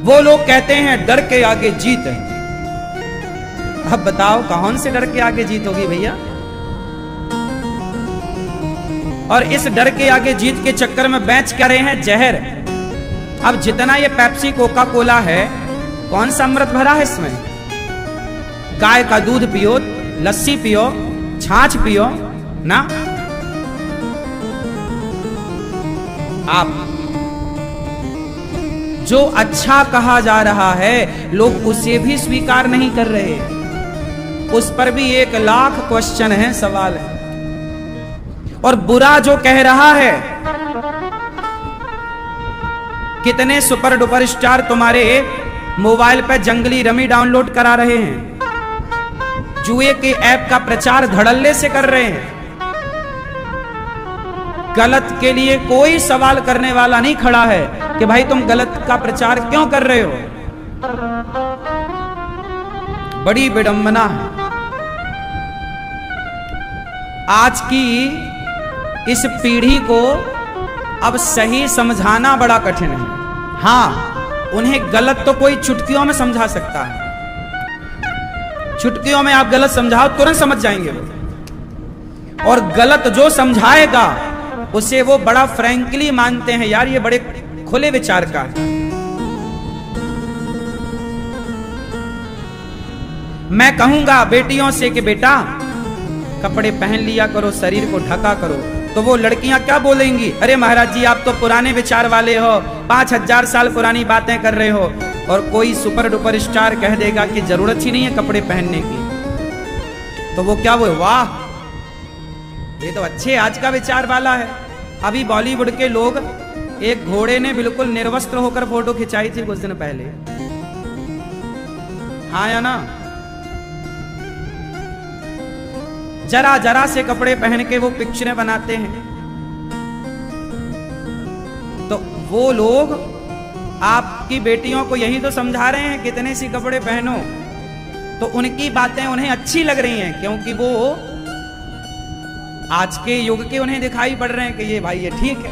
वो लोग कहते हैं डर के आगे जीत है। अब बताओ कौन से डर के आगे जीत होगी भैया? और इस डर के आगे जीत के चक्कर में बेच क्या रहे हैं? जहर। अब जितना ये पेप्सी कोका कोला है, कौन सा अमृत भरा है इसमें? गाय का दूध पियो, लस्सी पियो, छाछ पियो ना। आप जो अच्छा कहा जा रहा है लोग उसे भी स्वीकार नहीं कर रहे, उस पर भी 1,00,000 क्वेश्चन है, सवाल है। और बुरा जो कह रहा है, कितने सुपर डुपर स्टार तुम्हारे मोबाइल पर जंगली रमी डाउनलोड करा रहे हैं, जुए के ऐप का प्रचार धड़ल्ले से कर रहे हैं। गलत के लिए कोई सवाल करने वाला नहीं खड़ा है कि भाई तुम गलत का प्रचार क्यों कर रहे हो। बड़ी विडंबना है। आज की इस पीढ़ी को अब सही समझाना बड़ा कठिन है। हां, उन्हें गलत तो कोई चुटकियों में समझा सकता है, चुटकियों में आप गलत समझाओ तुरंत समझ जाएंगे वो। और गलत जो समझाएगा उसे वो बड़ा फ्रैंकली मानते हैं, यार ये बड़े खुले विचार का है। मैं कहूंगा बेटियों से कि बेटा कपड़े पहन लिया करो, शरीर को ढका करो, तो वो लड़कियां क्या बोलेंगी? अरे महाराज जी आप तो पुराने विचार वाले हो, 5000 साल पुरानी बातें कर रहे हो। और कोई सुपर डुपर स्टार कह देगा कि जरूरत ही नहीं है कपड़े पहनने की, तो वो क्या, वो वाह ये तो अच्छे आज का विचार वाला है। अभी बॉलीवुड के लोग, एक घोड़े ने बिल्कुल निर्वस्त्र होकर फोटो खिंचाई थी कुछ दिन पहले, हाँ या ना? जरा जरा से कपड़े पहन के वो पिक्चरें बनाते हैं। तो वो लोग आपकी बेटियों को यही तो समझा रहे हैं कितने सी कपड़े पहनो, तो उनकी बातें उन्हें अच्छी लग रही हैं, क्योंकि वो आज के युग के उन्हें दिखाई पड़ रहे हैं कि ये भाई ये ठीक है।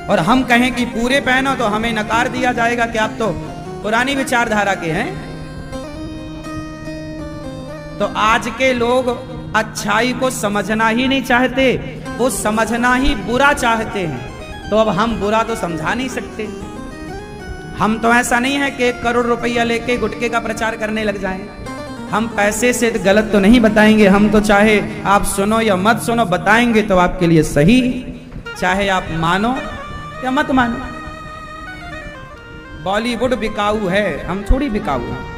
और हम कहें कि पूरे पहनो तो हमें नकार दिया जाएगा कि आप तो पुरानी विचारधारा के हैं। तो आज के लोग अच्छाई को समझना ही नहीं चाहते, वो समझना ही बुरा चाहते हैं। तो अब हम बुरा तो समझा नहीं सकते। हम तो ऐसा नहीं है कि 1 करोड़ रुपया लेके गुटखे का प्रचार करने लग जाएं। हम पैसे से गलत तो नहीं बताएंगे, हम तो चाहे आप सुनो या मत सुनो, बताएंगे तो आपके लिए सही, चाहे आप मानो या मत मानो। बॉलीवुड बिकाऊ है, हम थोड़ी बिकाऊ हैं।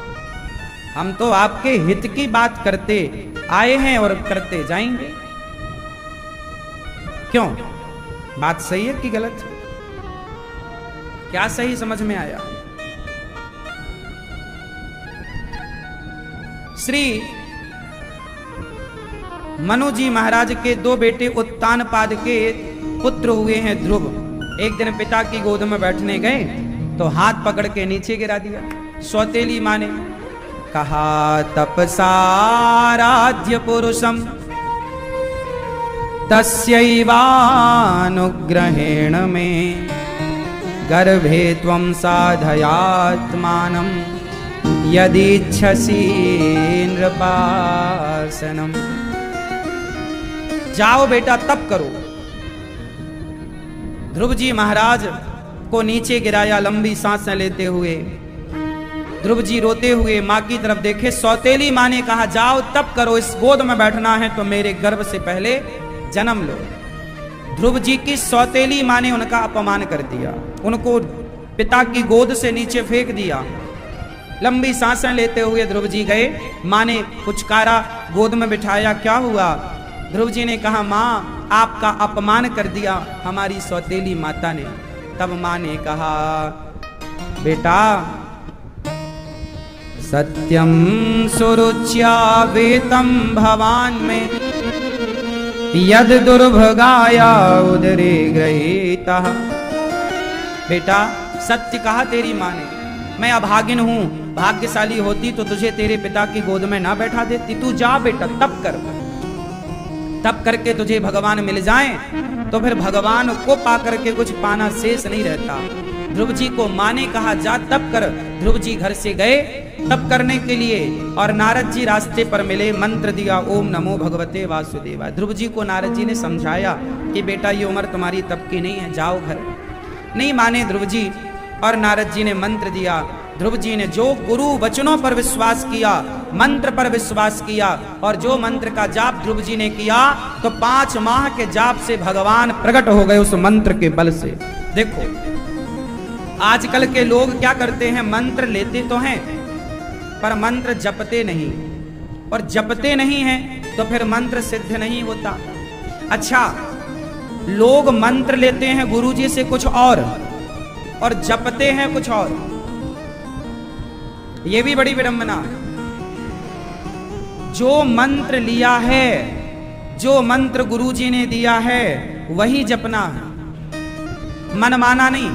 हम तो आपके हित की बात करते आए हैं और करते जाएंगे। क्यों? बात सही है कि गलत? क्या सही समझ में आया? श्री मनु जी महाराज के 2 बेटे उत्तानपाद के पुत्र हुए हैं ध्रुव। एक दिन पिता की गोद में बैठने गए तो हाथ पकड़ के नीचे गिरा दिया। सौतेली माँ ने कहा तपसाराध्य पुरुषम तस्यैवानुग्रहेण में गर्भे त्वं साधयात्मानं यदीच्छसि नृपासनम। जाओ बेटा तप करो। ध्रुव जी महाराज को नीचे गिराया, लंबी सांसें लेते हुए ध्रुव जी रोते हुए माँ की तरफ देखे। सौतेली माँ ने कहा जाओ तप करो, इस गोद में बैठना है तो मेरे गर्भ से पहले जन्म लो। ध्रुव जी की सौतेली माँ ने उनका अपमान कर दिया, उनको पिता की गोद से नीचे फेंक दिया। लंबी सांसें लेते हुए ध्रुव जी गए, माँ ने पुचकारा, गोद में बिठाया, क्या हुआ? ध्रुव जी ने कहा माँ आपका अपमान कर दिया हमारी सौतेली माता ने। तब माँ ने कहा बेटा सत्यम सुरुच्या वेतम भवान में यद दुर्भगाया उदरे गृहीता। बेटा सत्य कहा तेरी माँ ने, मैं अभागिन हूं, भाग्यशाली होती तो तुझे तेरे पिता की गोद में ना बैठा देती। तू जा बेटा तप कर, तप करके तुझे भगवान मिल जाएं तो फिर भगवान को पा करके कुछ पाना शेष नहीं रहता। ध्रुव जी को माँ ने कहा जा तप कर। ध्रुव जी घर से गए तप करने के लिए और नारद जी रास्ते पर मिले, मंत्र दिया ओम नमो भगवते वासुदेवाय। ध्रुव जी को नारद जी ने समझाया कि बेटा ये उम्र तुम्हारी तप की नहीं है, जाओ घर। नहीं माने ध्रुव जी और नारद जी ने मंत्र दिया। ध्रुव जी ने जो गुरु वचनों पर विश्वास किया, मंत्र पर विश्वास किया और जो मंत्र का जाप ध्रुव जी ने किया तो 5 माह के जाप से भगवान प्रकट हो गए उस मंत्र के बल से। देखो आजकल के लोग क्या करते हैं, मंत्र लेते तो हैं पर मंत्र जपते नहीं, और जपते नहीं हैं तो फिर मंत्र सिद्ध नहीं होता। अच्छा, लोग मंत्र लेते हैं गुरुजी से कुछ और जपते हैं कुछ और, ये भी बड़ी विडंबना है। जो मंत्र लिया है, जो मंत्र गुरुजी ने दिया है वही जपना है, मनमाना नहीं।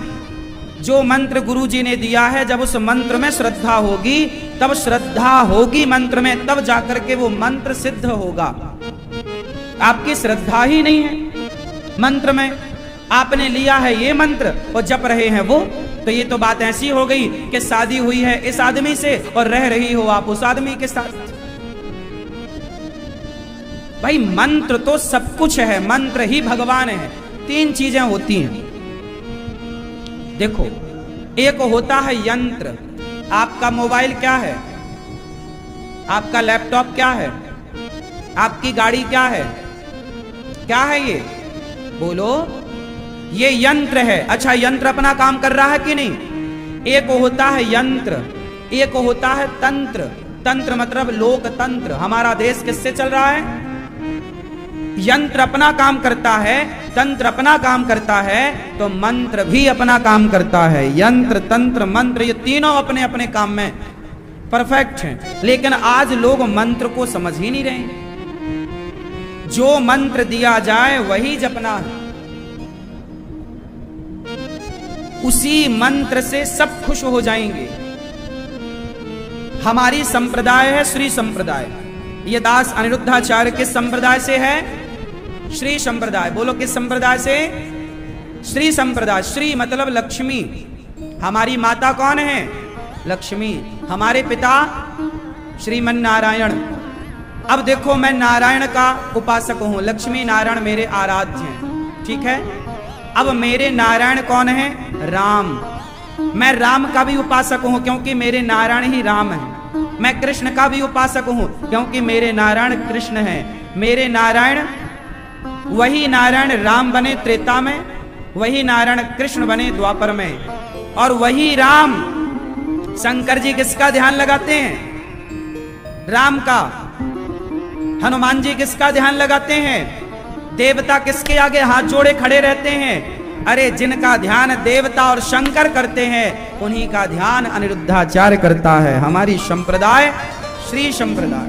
जो मंत्र गुरुजी ने दिया है जब उस मंत्र में श्रद्धा होगी, तब श्रद्धा होगी मंत्र में, तब जाकर के वो मंत्र सिद्ध होगा। आपकी श्रद्धा ही नहीं है मंत्र में, आपने लिया है ये मंत्र और जप रहे हैं वो, तो ये तो बात ऐसी हो गई कि शादी हुई है इस आदमी से और रह रही हो आप उस आदमी के साथ। भाई मंत्र तो सब कुछ है, मंत्र ही भगवान है। 3 चीजें होती हैं। देखो, एक होता है यंत्र। आपका मोबाइल क्या है, आपका लैपटॉप क्या है, आपकी गाड़ी क्या है, क्या है ये बोलो? ये यंत्र है। अच्छा, यंत्र अपना काम कर रहा है कि नहीं? एक होता है यंत्र, एक होता है तंत्र। तंत्र मतलब लोकतंत्र। हमारा देश किससे चल रहा है? यंत्र अपना काम करता है, तंत्र अपना काम करता है, तो मंत्र भी अपना काम करता है। यंत्र, तंत्र, मंत्र ये तीनों अपने अपने काम में परफेक्ट हैं। लेकिन आज लोग मंत्र को समझ ही नहीं रहे। जो मंत्र दिया जाए वही जपना है, उसी मंत्र से सब खुश हो जाएंगे। हमारी संप्रदाय है श्री संप्रदाय। ये दास अनिरुद्धाचार्य किस संप्रदाय से है? श्री संप्रदाय। बोलो किस संप्रदाय से? श्री संप्रदाय। श्री मतलब लक्ष्मी। हमारी माता कौन है? लक्ष्मी। हमारे पिता श्रीमन नारायण। अब देखो, मैं नारायण का उपासक हूं, लक्ष्मी नारायण मेरे आराध्य हैं, ठीक है। अब मेरे नारायण कौन है? राम। मैं राम का भी उपासक हूं क्योंकि मेरे नारायण ही राम हैं। मैं कृष्ण का भी उपासक हूं क्योंकि मेरे नारायण कृष्ण हैं। मेरे नारायण, वही नारायण राम बने त्रेता में, वही नारायण कृष्ण बने द्वापर में, और वही राम शंकर जी किसका ध्यान लगाते हैं? राम का। हनुमान जी किसका ध्यान लगाते हैं? देवता किसके आगे हाथ जोड़े खड़े रहते हैं? अरे जिनका ध्यान देवता और शंकर करते हैं उन्हीं का ध्यान अनिरुद्धाचार्य करता है। हमारी संप्रदाय श्री संप्रदाय।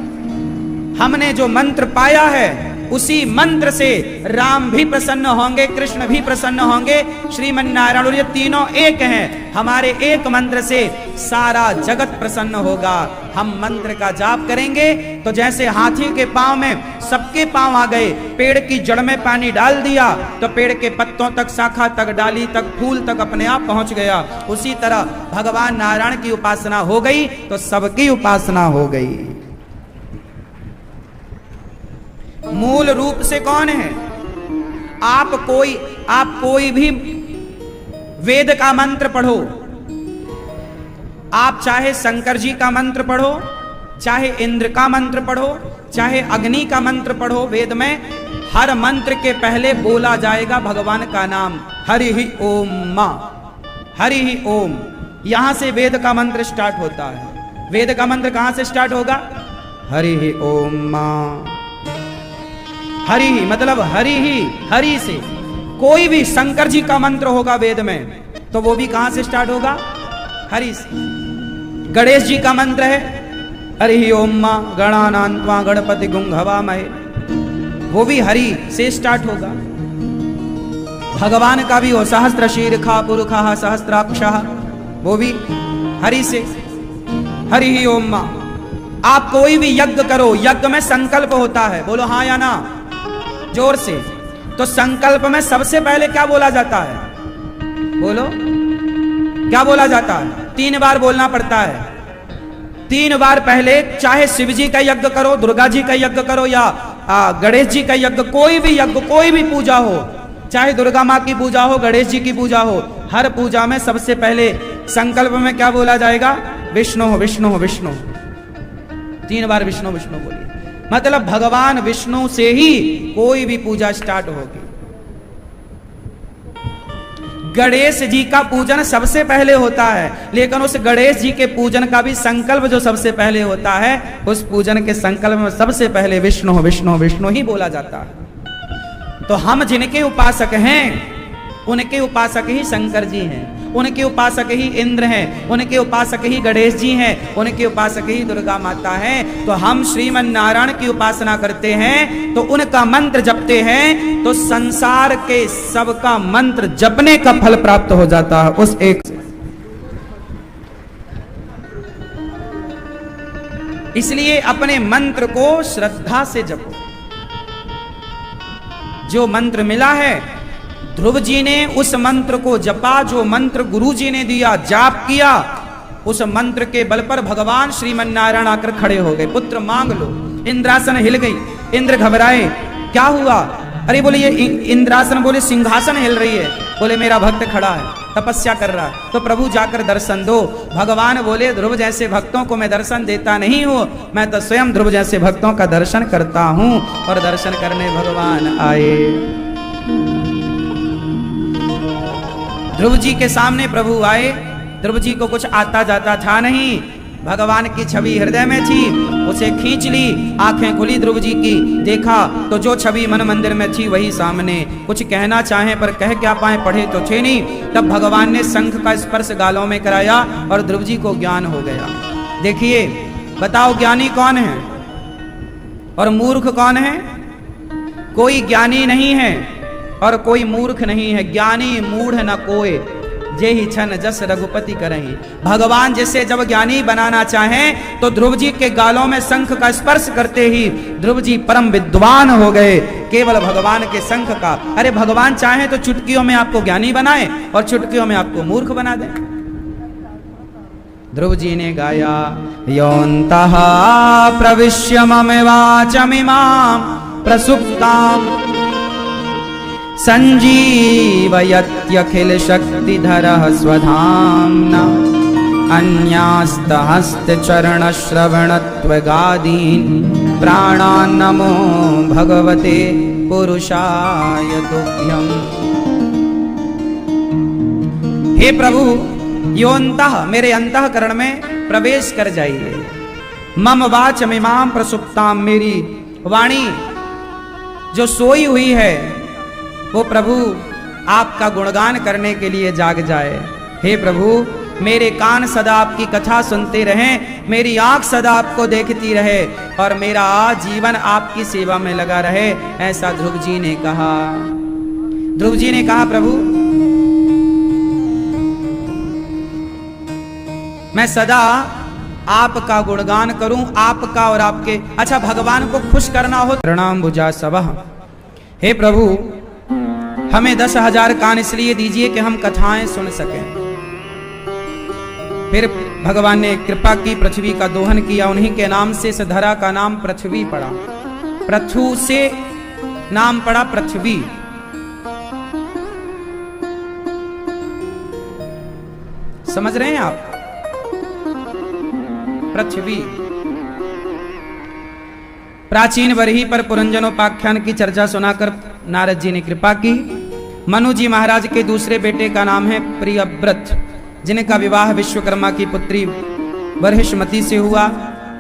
हमने जो मंत्र पाया है उसी मंत्र से राम भी प्रसन्न होंगे, कृष्ण भी प्रसन्न होंगे, श्रीमन्नारायण, और ये तीनों एक हैं। हमारे एक मंत्र से सारा जगत प्रसन्न होगा। हम मंत्र का जाप करेंगे तो जैसे हाथी के पांव में सबके पांव आ गए, पेड़ की जड़ में पानी डाल दिया तो पेड़ के पत्तों तक, शाखा तक, डाली तक, फूल तक अपने आप पहुंच गया। उसी तरह भगवान नारायण की उपासना हो गई तो सबकी उपासना हो गई। मूल रूप से कौन है? आप कोई भी वेद का मंत्र पढ़ो, आप चाहे शंकर जी का मंत्र पढ़ो, चाहे इंद्र का मंत्र पढ़ो, चाहे अग्नि का मंत्र पढ़ो, वेद में हर मंत्र के पहले बोला जाएगा भगवान का नाम, हरि ही ओम मां, हरि ही ओम। यहां से वेद का मंत्र स्टार्ट होता है। वेद का मंत्र कहां से स्टार्ट होगा? हरि ही ओम मां। हरि ही मतलब हरि ही, हरि से। कोई भी शंकर जी का मंत्र होगा वेद में तो वो भी कहां से स्टार्ट होगा? हरि से। गणेश जी का मंत्र है हरि ही ओम मां गणानान्त्वा गणपति गुं हवामहे, वो भी हरि से स्टार्ट होगा। भगवान का भी हो सहस्त्र शीर्षा पुरुषः सहस्त्राक्षः, वो भी हरि से। हरि ही ओम मां। आप कोई भी यज्ञ करो, यज्ञ में संकल्प होता है, बोलो हाँ या ना जोर से। तो संकल्प में सबसे पहले क्या बोला जाता है? बोलो क्या बोला जाता है? 3 बार बोलना पड़ता है। 3 बार पहले, चाहे शिव जी का यज्ञ करो, दुर्गा जी का यज्ञ करो या गणेश जी का यज्ञ, कोई भी यज्ञ, कोई भी पूजा हो, चाहे दुर्गा माँ की पूजा हो, गणेश जी की पूजा हो, हर पूजा में सबसे पहले संकल्प में क्या बोला जाएगा? विष्णु विष्णु विष्णु। 3 बार विष्णु विष्णु बोलिए, मतलब भगवान विष्णु से ही कोई भी पूजा स्टार्ट होगी। गणेश जी का पूजन सबसे पहले होता है, लेकिन उस गणेश जी के पूजन का भी संकल्प जो सबसे पहले होता है, उस पूजन के संकल्प में सबसे पहले विष्णु विष्णु विष्णु ही बोला जाता है। तो हम जिनके उपासक हैं उनके उपासक ही शंकर जी हैं, उनके उपासक ही इंद्र हैं, उनके उपासक ही गणेश जी हैं, उनके उपासक ही दुर्गा माता हैं। तो हम श्रीमन नारायण की उपासना करते हैं तो उनका मंत्र जपते हैं तो संसार के सबका मंत्र जपने का फल प्राप्त हो जाता है उस एक से। इसलिए अपने मंत्र को श्रद्धा से जपो। जो मंत्र मिला है, ध्रुव जी ने उस मंत्र को जपा, जो मंत्र गुरु जी ने दिया, जाप किया, उस मंत्र के बल पर भगवान श्रीमन नारायण आकर खड़े हो गए। पुत्र मांग लो। इंद्रासन हिल गई, इंद्र घबराए, क्या हुआ? अरे बोले ये इंद्रासन, बोले सिंहासन हिल रही है, बोले मेरा भक्त खड़ा है, तपस्या कर रहा है, तो प्रभु जाकर दर्शन दो। भगवान बोले ध्रुव जैसे भक्तों को मैं दर्शन देता नहीं हूं, मैं तो स्वयं ध्रुव जैसे भक्तों का दर्शन करता हूं। और दर्शन करने भगवान आए। ध्रुव जी के सामने प्रभु आए। ध्रुव जी को कुछ आता जाता था नहीं, भगवान की छवि हृदय में थी, उसे खींच ली। आंखें खुली ध्रुव जी की, देखा तो जो छवि मन मंदिर में थी वही सामने। कुछ कहना चाहे पर कह क्या पाए, पढ़े तो थे नहीं। तब भगवान ने शंख का स्पर्श गालों में कराया और ध्रुव जी को ज्ञान हो गया। देखिए, बताओ ज्ञानी कौन है और मूर्ख कौन है? कोई ज्ञानी नहीं है और कोई मूर्ख नहीं है। ज्ञानी मूढ़ न कोय, जे ही छन जस रघुपति करहीं। भगवान जिसे जब ज्ञानी बनाना चाहें तो ध्रुव जी के गालों में शंख का स्पर्श करते ही ध्रुव जी परम विद्वान हो गए, केवल भगवान के शंख का। अरे भगवान चाहे तो चुटकियों में आपको ज्ञानी बनाए और चुटकियों में आपको मूर्ख बना दे। ध्रुव जी ने गाया, योऽन्तः प्रविश्य मम वाचमिमां प्रसुप्ताम् संजीवयत्यखिल शक्तिधरः स्वधाम्ना अन्यास्तहस्तचरणश्रवणत्वगादीन् प्राणान् नमो भगवते पुरुषाय तुभ्यम्। हे प्रभु, योऽन्तः मेरे अंतःकरण में प्रवेश कर जाइए। मम वाचमिमां प्रसुप्तां, मेरी वाणी जो सोई हुई है वो प्रभु आपका गुणगान करने के लिए जाग जाए। हे प्रभु, मेरे कान सदा आपकी कथा सुनते रहें, मेरी आंख सदा आपको देखती रहे और मेरा जीवन आपकी सेवा में लगा रहे। ऐसा ध्रुव जी ने कहा। ध्रुव जी ने कहा, प्रभु मैं सदा आपका गुणगान करूं, आपका और आपके। अच्छा, भगवान को खुश करना हो, प्रणाम भुजा सबह। हे प्रभु, हमें 10,000 कान इसलिए दीजिए कि हम कथाएं सुन सकें। फिर भगवान ने कृपा की, पृथ्वी का दोहन किया। उन्हीं के नाम से इस धरा का नाम पृथ्वी पड़ा। पृथु से नाम पड़ा पृथ्वी। समझ रहे हैं आप? पृथ्वी। प्राचीन वरही पर पुरंजनोपाख्यान की चर्चा सुनाकर नारद जी ने कृपा की। मनु जी महाराज के दूसरे बेटे का नाम है प्रियव्रत, जिनका विवाह विश्वकर्मा की पुत्री बर्हिष्मति से हुआ।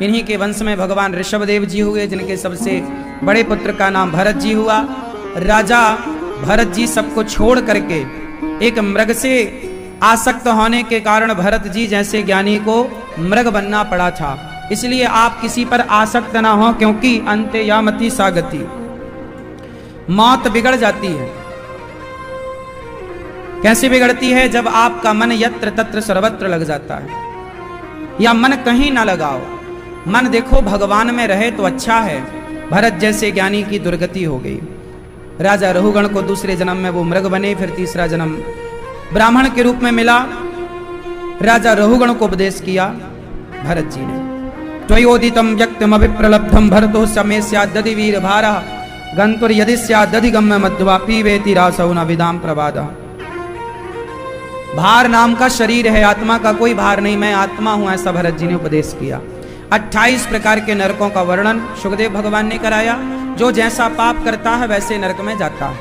इन्हीं के वंश में भगवान ऋषभदेव जी हुए, जिनके सबसे बड़े पुत्र का नाम भरत जी हुआ। राजा भरत जी सबको छोड़ करके एक मृग से आसक्त होने के कारण भरत जी जैसे ज्ञानी को मृग बनना पड़ा था। इसलिए आप किसी पर आसक्त ना हो, क्योंकि अंते यामति सागति, मौत बिगड़ जाती है। कैसे बिगड़ती है? जब आपका मन यत्र तत्र सर्वत्र लग जाता है, या मन कहीं ना लगाओ। मन देखो भगवान में रहे तो अच्छा है। भरत जैसे ज्ञानी की दुर्गति हो गई। राजा रहुगण को दूसरे जन्म में वो मृग बने, फिर तीसरा जन्म ब्राह्मण के रूप में मिला। राजा रहुगण को उपदेश किया भरत जी ने। त्वयोदितम व्यक्तम अभिप्रलब्धम भरतो समय स्यादि वीर भारः गंतुर यदि स्यादि गम्य मध्वा पीवेति रासौ न विदाम प्रवादः। भार नाम का शरीर है, आत्मा का कोई भार नहीं, मैं आत्मा हूं, ऐसा भरत जी ने उपदेश किया। 28 प्रकार के नरकों का वर्णन सुखदेव भगवान ने कराया। जो जैसा पाप करता है वैसे नरक में जाता है।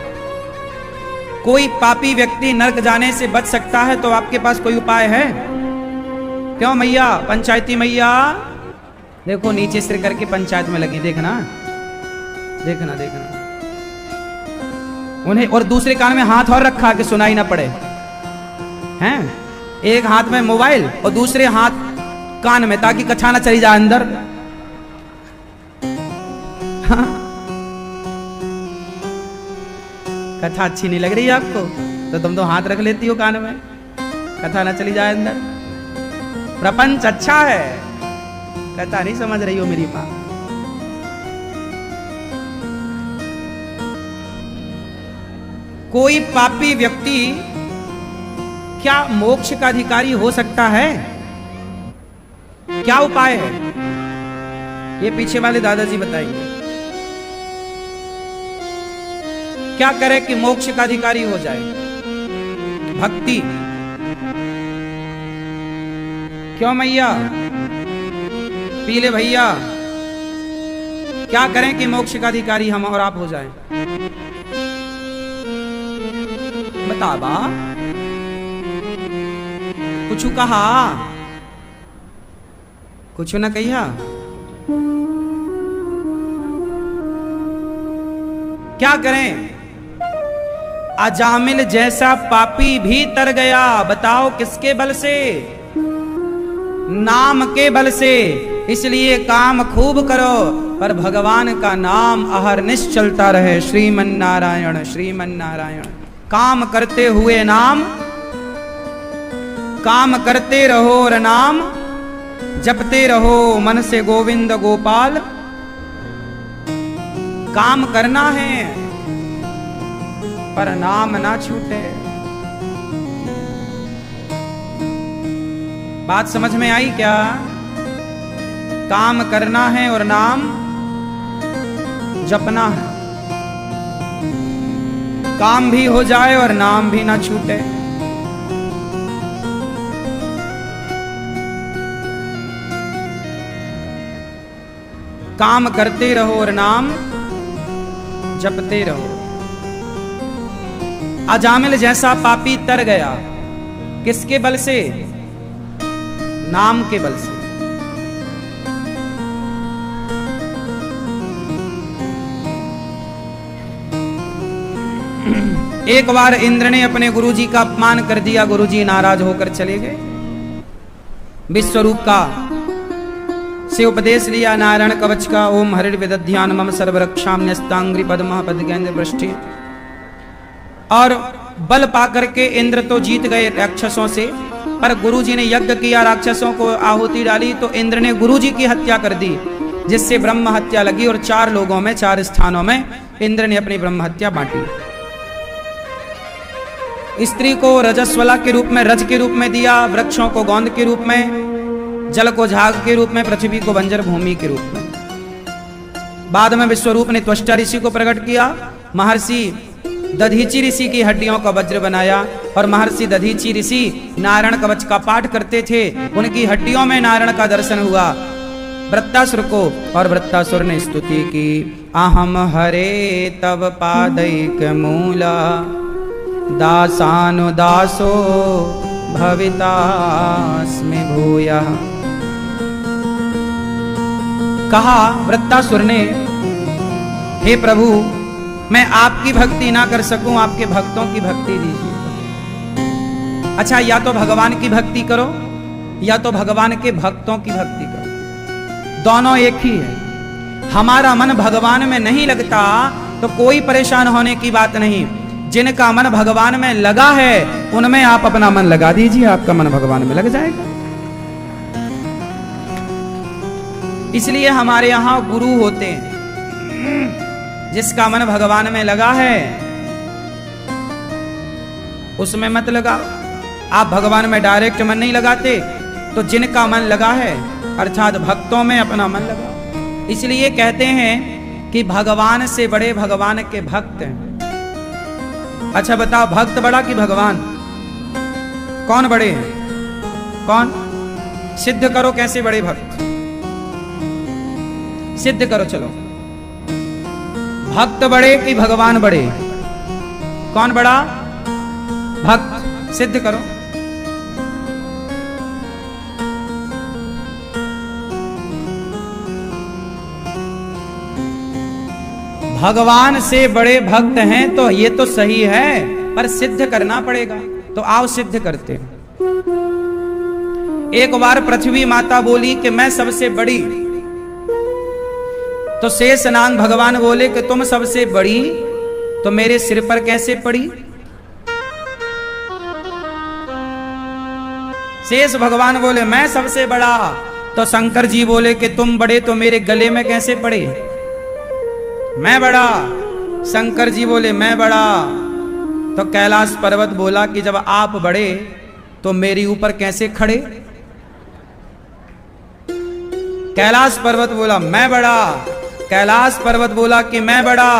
कोई पापी व्यक्ति नरक जाने से बच सकता है तो आपके पास कोई उपाय है? क्यों मैया, पंचायती मैया, देखो नीचे सिर करके पंचायत में लगी, देखना देखना देखना। उन्हें और दूसरे कान में हाथ और रखा कि सुनाई ना पड़े, हैं? एक हाथ में मोबाइल और दूसरे हाथ कान में, ताकि कथा ना चली जाए अंदर। हाँ? कथा अच्छी नहीं लग रही है आपको तो तुम तो हाथ रख लेती हो कान में, कथा ना चली जाए अंदर। प्रपंच अच्छा है, कथा नहीं समझ रही हो मेरी मां। कोई पापी व्यक्ति क्या मोक्ष का अधिकारी हो सकता है? क्या उपाय है? ये पीछे वाले दादाजी बताएंगे। क्या करे कि मोक्ष का अधिकारी हो जाए? भक्ति। क्यों मैया, पीले भैया, क्या करें कि मोक्ष का अधिकारी हम और आप हो जाएं? बता बा, कुछ कहा, कुछ ना कहिया। क्या करें? अजामिल जैसा पापी भी तर गया। बताओ किसके बल से? नाम के बल से। इसलिए काम खूब करो, पर भगवान का नाम अहरनिश चलता रहे। श्रीमन नारायण श्रीमन नारायण। काम करते हुए नाम, काम करते रहो और नाम जपते रहो मन से गोविंद गोपाल। काम करना है पर नाम ना छूटे। बात समझ में आई क्या? काम करना है और नाम जपना है, काम भी हो जाए और नाम भी ना छूटे। काम करते रहो और नाम जपते रहो। अजामिल जैसा पापी तर गया, किसके बल से? नाम के बल से। एक बार इंद्र ने अपने गुरुजी का अपमान कर दिया, गुरुजी नाराज होकर चले गए। विश्वरूप का से उपदेश लिया नारायण कवच का। ओम हरिर विदध्यान मम सर्वरक्षाम न्यस्तांग्रि पद्मा पदगेंद्र पृष्ठे। और बल पाकर के इंद्र तो जीत गए राक्षसों से, पर गुरु जी ने यज्ञ किया, राक्षसों को आहुति डाली, तो इंद्र ने गुरु जी की हत्या कर दी, जिससे ब्रह्म हत्या लगी। और 4 लोगों में 4 स्थानों में इंद्र ने अपनी ब्रह्म हत्या बांटी। स्त्री को रजस्वला के रूप में, रज के रूप में दिया, वृक्षों को गोंद के रूप में, जल को झाग के रूप में, पृथ्वी को बंजर भूमि के रूप में। बाद में विश्वरूप ने त्वष्टा ऋषि को प्रकट किया। महर्षि दधीचि ऋषि की हड्डियों का वज्र बनाया, और महर्षि दधीचि ऋषि नारायण कवच का पाठ करते थे, उनकी हड्डियों में नारायण का दर्शन हुआ वृत्तासुर को, और वृत्तासुर ने स्तुति की, अहम हरे तव पादैक मूला दासानुदासो भवितास्मि भूयः। कहा वृत्तासुर ने, हे प्रभु, मैं आपकी भक्ति ना कर सकूं, आपके भक्तों की भक्ति दीजिए। अच्छा, या तो भगवान की भक्ति करो या तो भगवान के भक्तों की भक्ति करो, दोनों एक ही है। हमारा मन भगवान में नहीं लगता तो कोई परेशान होने की बात नहीं। जिनका मन भगवान में लगा है उनमें आप अपना मन लगा दीजिए, आपका मन भगवान में लग जाएगा। इसलिए हमारे यहां गुरु होते हैं, जिसका मन भगवान में लगा है उसमें मत लगाओ। आप भगवान में डायरेक्ट मन नहीं लगाते, तो जिनका मन लगा है अर्थात भक्तों में अपना मन लगाओ। इसलिए कहते हैं कि भगवान से बड़े भगवान के भक्त हैं। अच्छा बताओ, भक्त बड़ा कि भगवान? कौन बड़े हैं? कौन? सिद्ध करो कैसे बड़े भक्त, सिद्ध करो। चलो, भक्त बड़े कि भगवान बड़े? कौन बड़ा? भक्त। सिद्ध करो। भगवान से बड़े भक्त हैं तो ये तो सही है, पर सिद्ध करना पड़ेगा। तो आओ सिद्ध करते हैं। एक बार पृथ्वी माता बोली कि मैं सबसे बड़ी, तो शेषनाग भगवान बोले कि तुम सबसे बड़ी तो मेरे सिर पर कैसे पड़ी? शेष भगवान बोले मैं सबसे बड़ा, तो शंकर जी बोले कि तुम बड़े तो मेरे गले में कैसे पड़े? मैं बड़ा। शंकर जी बोले मैं बड़ा। तो कैलाश पर्वत बोला कि जब आप बड़े तो मेरे ऊपर कैसे खड़े? कैलाश पर्वत बोला मैं बड़ा। कैलाश पर्वत बोला कि मैं बड़ा।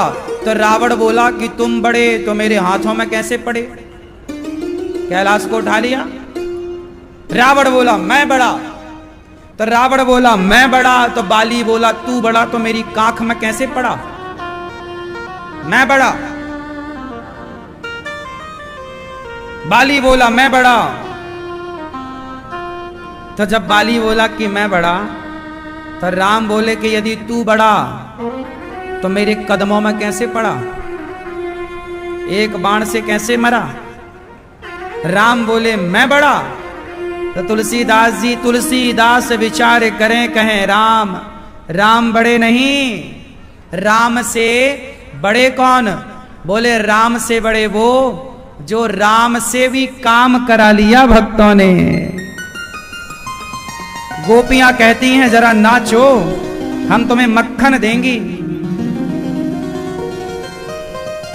तो रावण बोला कि तुम बड़े तो मेरे हाथों में कैसे पड़े? कैलाश को उठा लिया। रावण बोला मैं बड़ा। तो रावण बोला मैं बड़ा। तो बाली बोला तू बड़ा तो मेरी काख में कैसे पड़ा? मैं बड़ा। बाली बोला मैं बड़ा। तो जब बाली बोला कि मैं बड़ा, तो राम बोले कि यदि तू बड़ा तो मेरे कदमों में कैसे पड़ा? एक बाण से कैसे मरा? राम बोले मैं बड़ा। तो तुलसीदास जी तुलसीदास विचार करें, कहें राम राम बड़े नहीं, राम से बड़े कौन? बोले राम से बड़े वो जो राम से भी काम करा लिया भक्तों ने। गोपियां कहती हैं जरा नाचो, हम तुम्हें मक्खन देंगी,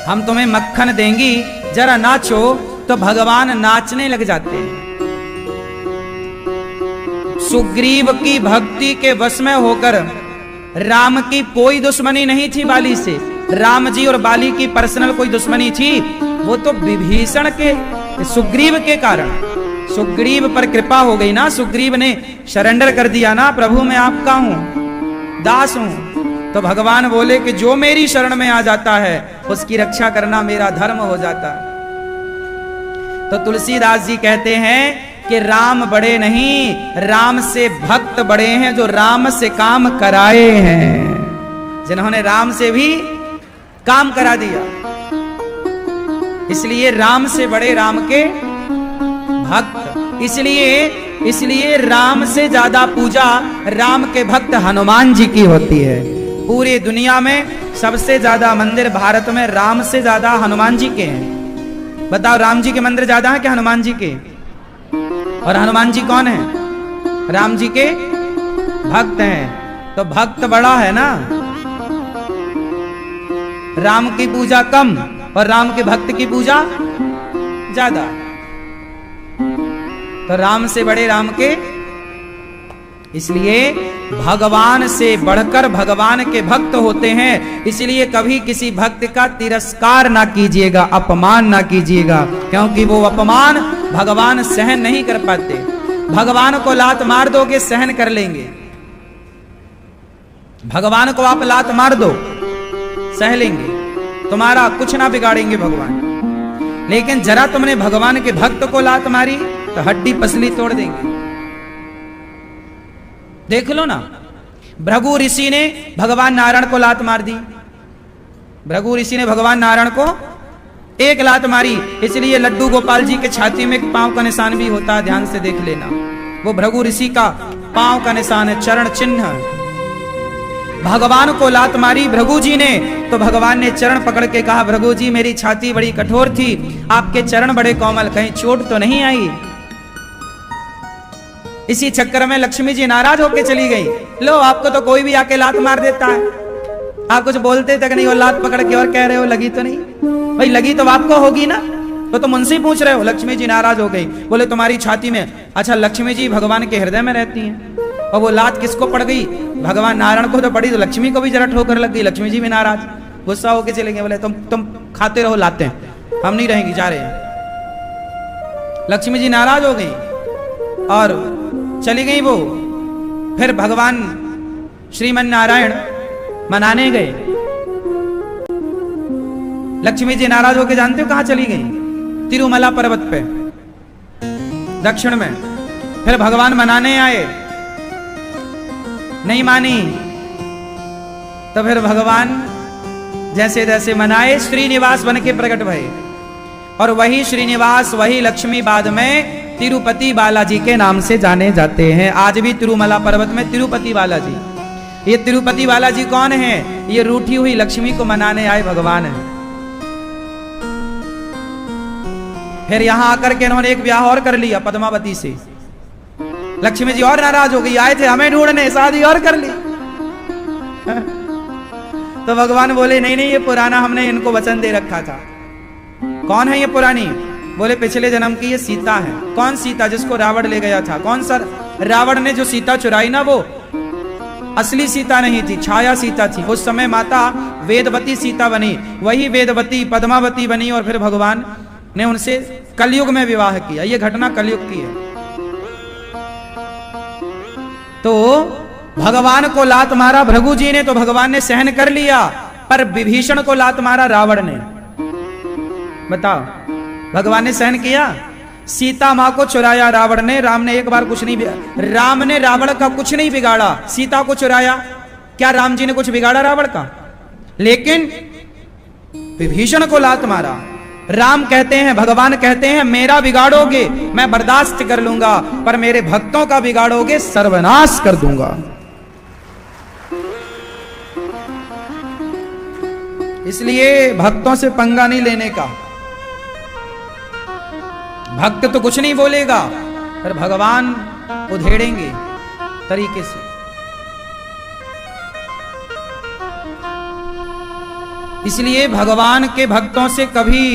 हम तुम्हें मक्खन देंगी, जरा नाचो। तो भगवान नाचने लग जाते हैं। सुग्रीव की भक्ति के वश में होकर राम की कोई दुश्मनी नहीं थी बाली से। राम जी और बाली की पर्सनल कोई दुश्मनी थी, वो तो विभीषण के सुग्रीव के कारण। सुग्रीव पर कृपा हो गई ना, सुग्रीव ने सरेंडर कर दिया ना, प्रभु मैं आपका हूं, दास हूं। तो भगवान बोले कि जो मेरी शरण में आ जाता है उसकी रक्षा करना मेरा धर्म हो जाता है। तो तुलसीदास जी कहते हैं कि राम बड़े नहीं, राम से भक्त बड़े हैं जो राम से काम कराए हैं, जिन्होंने राम से भी काम करा दिया। इसलिए राम से बड़े राम के भक्त। इसलिए इसलिए राम से ज्यादा पूजा राम के भक्त हनुमान जी की होती है। पूरी दुनिया में सबसे ज्यादा मंदिर भारत में राम से ज्यादा हनुमान जी के हैं। बताओ, राम जी के मंदिर ज्यादा है क्या हनुमान जी के? और हनुमान जी कौन है? राम जी के भक्त हैं। तो भक्त बड़ा है ना, राम की पूजा कम और राम के भक्त की पूजा ज्यादा। तो राम से बड़े राम के, इसलिए भगवान से बढ़कर भगवान के भक्त होते हैं। इसलिए कभी किसी भक्त का तिरस्कार ना कीजिएगा, अपमान ना कीजिएगा, क्योंकि वो अपमान भगवान सहन नहीं कर पाते। भगवान को लात मार दोगे सहन कर लेंगे, भगवान को आप लात मार दो सह लेंगे, तुम्हारा कुछ ना बिगाड़ेंगे भगवान। लेकिन जरा तुमने भगवान के भक्त को लात मारी तो हड्डी पसली तोड़ देंगे। देख लो ना, भृगु ऋषि ने भगवान नारायण को लात मार दी। भृगु ऋषि ने भगवान नारायण को एक लात मारी, इसलिए लड्डू गोपाल जी के छाती में एक पांव का निशान भी होता है, ध्यान से देख लेना। वो भृगु ऋषि का पांव का निशान है, चरण चिन्ह। भगवान को लात मारी भृगु जी ने, तो भगवान ने चरण पकड़ के कहा, भृगु जी मेरी छाती बड़ी कठोर थी, आपके चरण बड़े कोमल, कहीं चोट तो नहीं आई? इसी चक्कर में लक्ष्मी जी नाराज होकर चली गई। लो, आपको तो कोई भी आके लात मार देता है, आप कुछ बोलते तक नहीं, और लात पकड़ के और कह रहे हो लगी तो नहीं? भाई लगी तो आपको होगी ना, तो तुम उनसे पूछ रहे हो। लक्ष्मी जी नाराज हो गई, बोले तुम्हारी छाती में। अच्छा, लक्ष्मी जी भगवान के हृदय में रहती हैं, और वो लात किसको पड़ गई? भगवान नारायण को तो पड़ी, तो लक्ष्मी को भी जरा ठोकर लग गई। लक्ष्मी जी भी नाराज, गुस्सा होके चले गए, बोले तुम खाते रहो लाते, हम नहीं रहेंगे, जा रहे हैं। लक्ष्मी जी नाराज हो गई और चली गई वो। फिर भगवान श्रीमन नारायण मनाने गए। लक्ष्मी जी नाराज होके जानते हो कहां चली गई? तिरुमला पर्वत पे दक्षिण में। फिर भगवान मनाने आए, नहीं मानी, तो फिर भगवान जैसे जैसे मनाए श्रीनिवास बन के प्रकट भये। और वही श्रीनिवास, वही लक्ष्मी बाद में तिरुपति बालाजी के नाम से जाने जाते हैं। आज भी तिरुमला पर्वत में तिरुपति बालाजी। ये तिरुपति बालाजी कौन है? ये रूठी हुई लक्ष्मी को मनाने आए भगवान है। फिर यहां आकर के इन्होंने एक ब्याह और कर लिया पद्मावती से। लक्ष्मी जी और नाराज हो गई, आए थे हमें ढूंढने, शादी और कर ली। तो भगवान बोले नहीं नहीं, ये पुराना हमने इनको वचन दे रखा था। कौन है ये पुरानी? बोले पिछले जन्म की ये सीता है। कौन सीता? जिसको रावण ले गया था। कौन सा रावण ने जो सीता चुराई ना, वो असली सीता नहीं थी, छाया सीता थी। उस समय माता वेदवती सीता बनी, वही वेदवती पद्मावती बनी, और फिर भगवान ने उनसे कलयुग में विवाह किया। ये घटना कलयुग की है। तो भगवान को लात मारा भृगु जी ने, तो भगवान ने सहन कर लिया, पर विभीषण को लात मारा रावण ने। बताओ, भगवान ने सहन किया? सीता मां को चुराया रावण ने, राम ने एक बार कुछ नहीं, राम ने रावण का कुछ नहीं बिगाड़ा, सीता को चुराया। क्या राम जी ने कुछ बिगाड़ा रावण का? लेकिन विभीषण को लात मारा। राम कहते हैं, भगवान कहते हैं, मेरा बिगाड़ोगे मैं बर्दाश्त कर लूंगा, पर मेरे भक्तों का बिगाड़ोगे सर्वनाश कर दूंगा। इसलिए भक्तों से पंगा नहीं लेने का। भक्त तो कुछ नहीं बोलेगा, पर भगवान उधेड़ेंगे तरीके से। इसलिए भगवान के भक्तों से कभी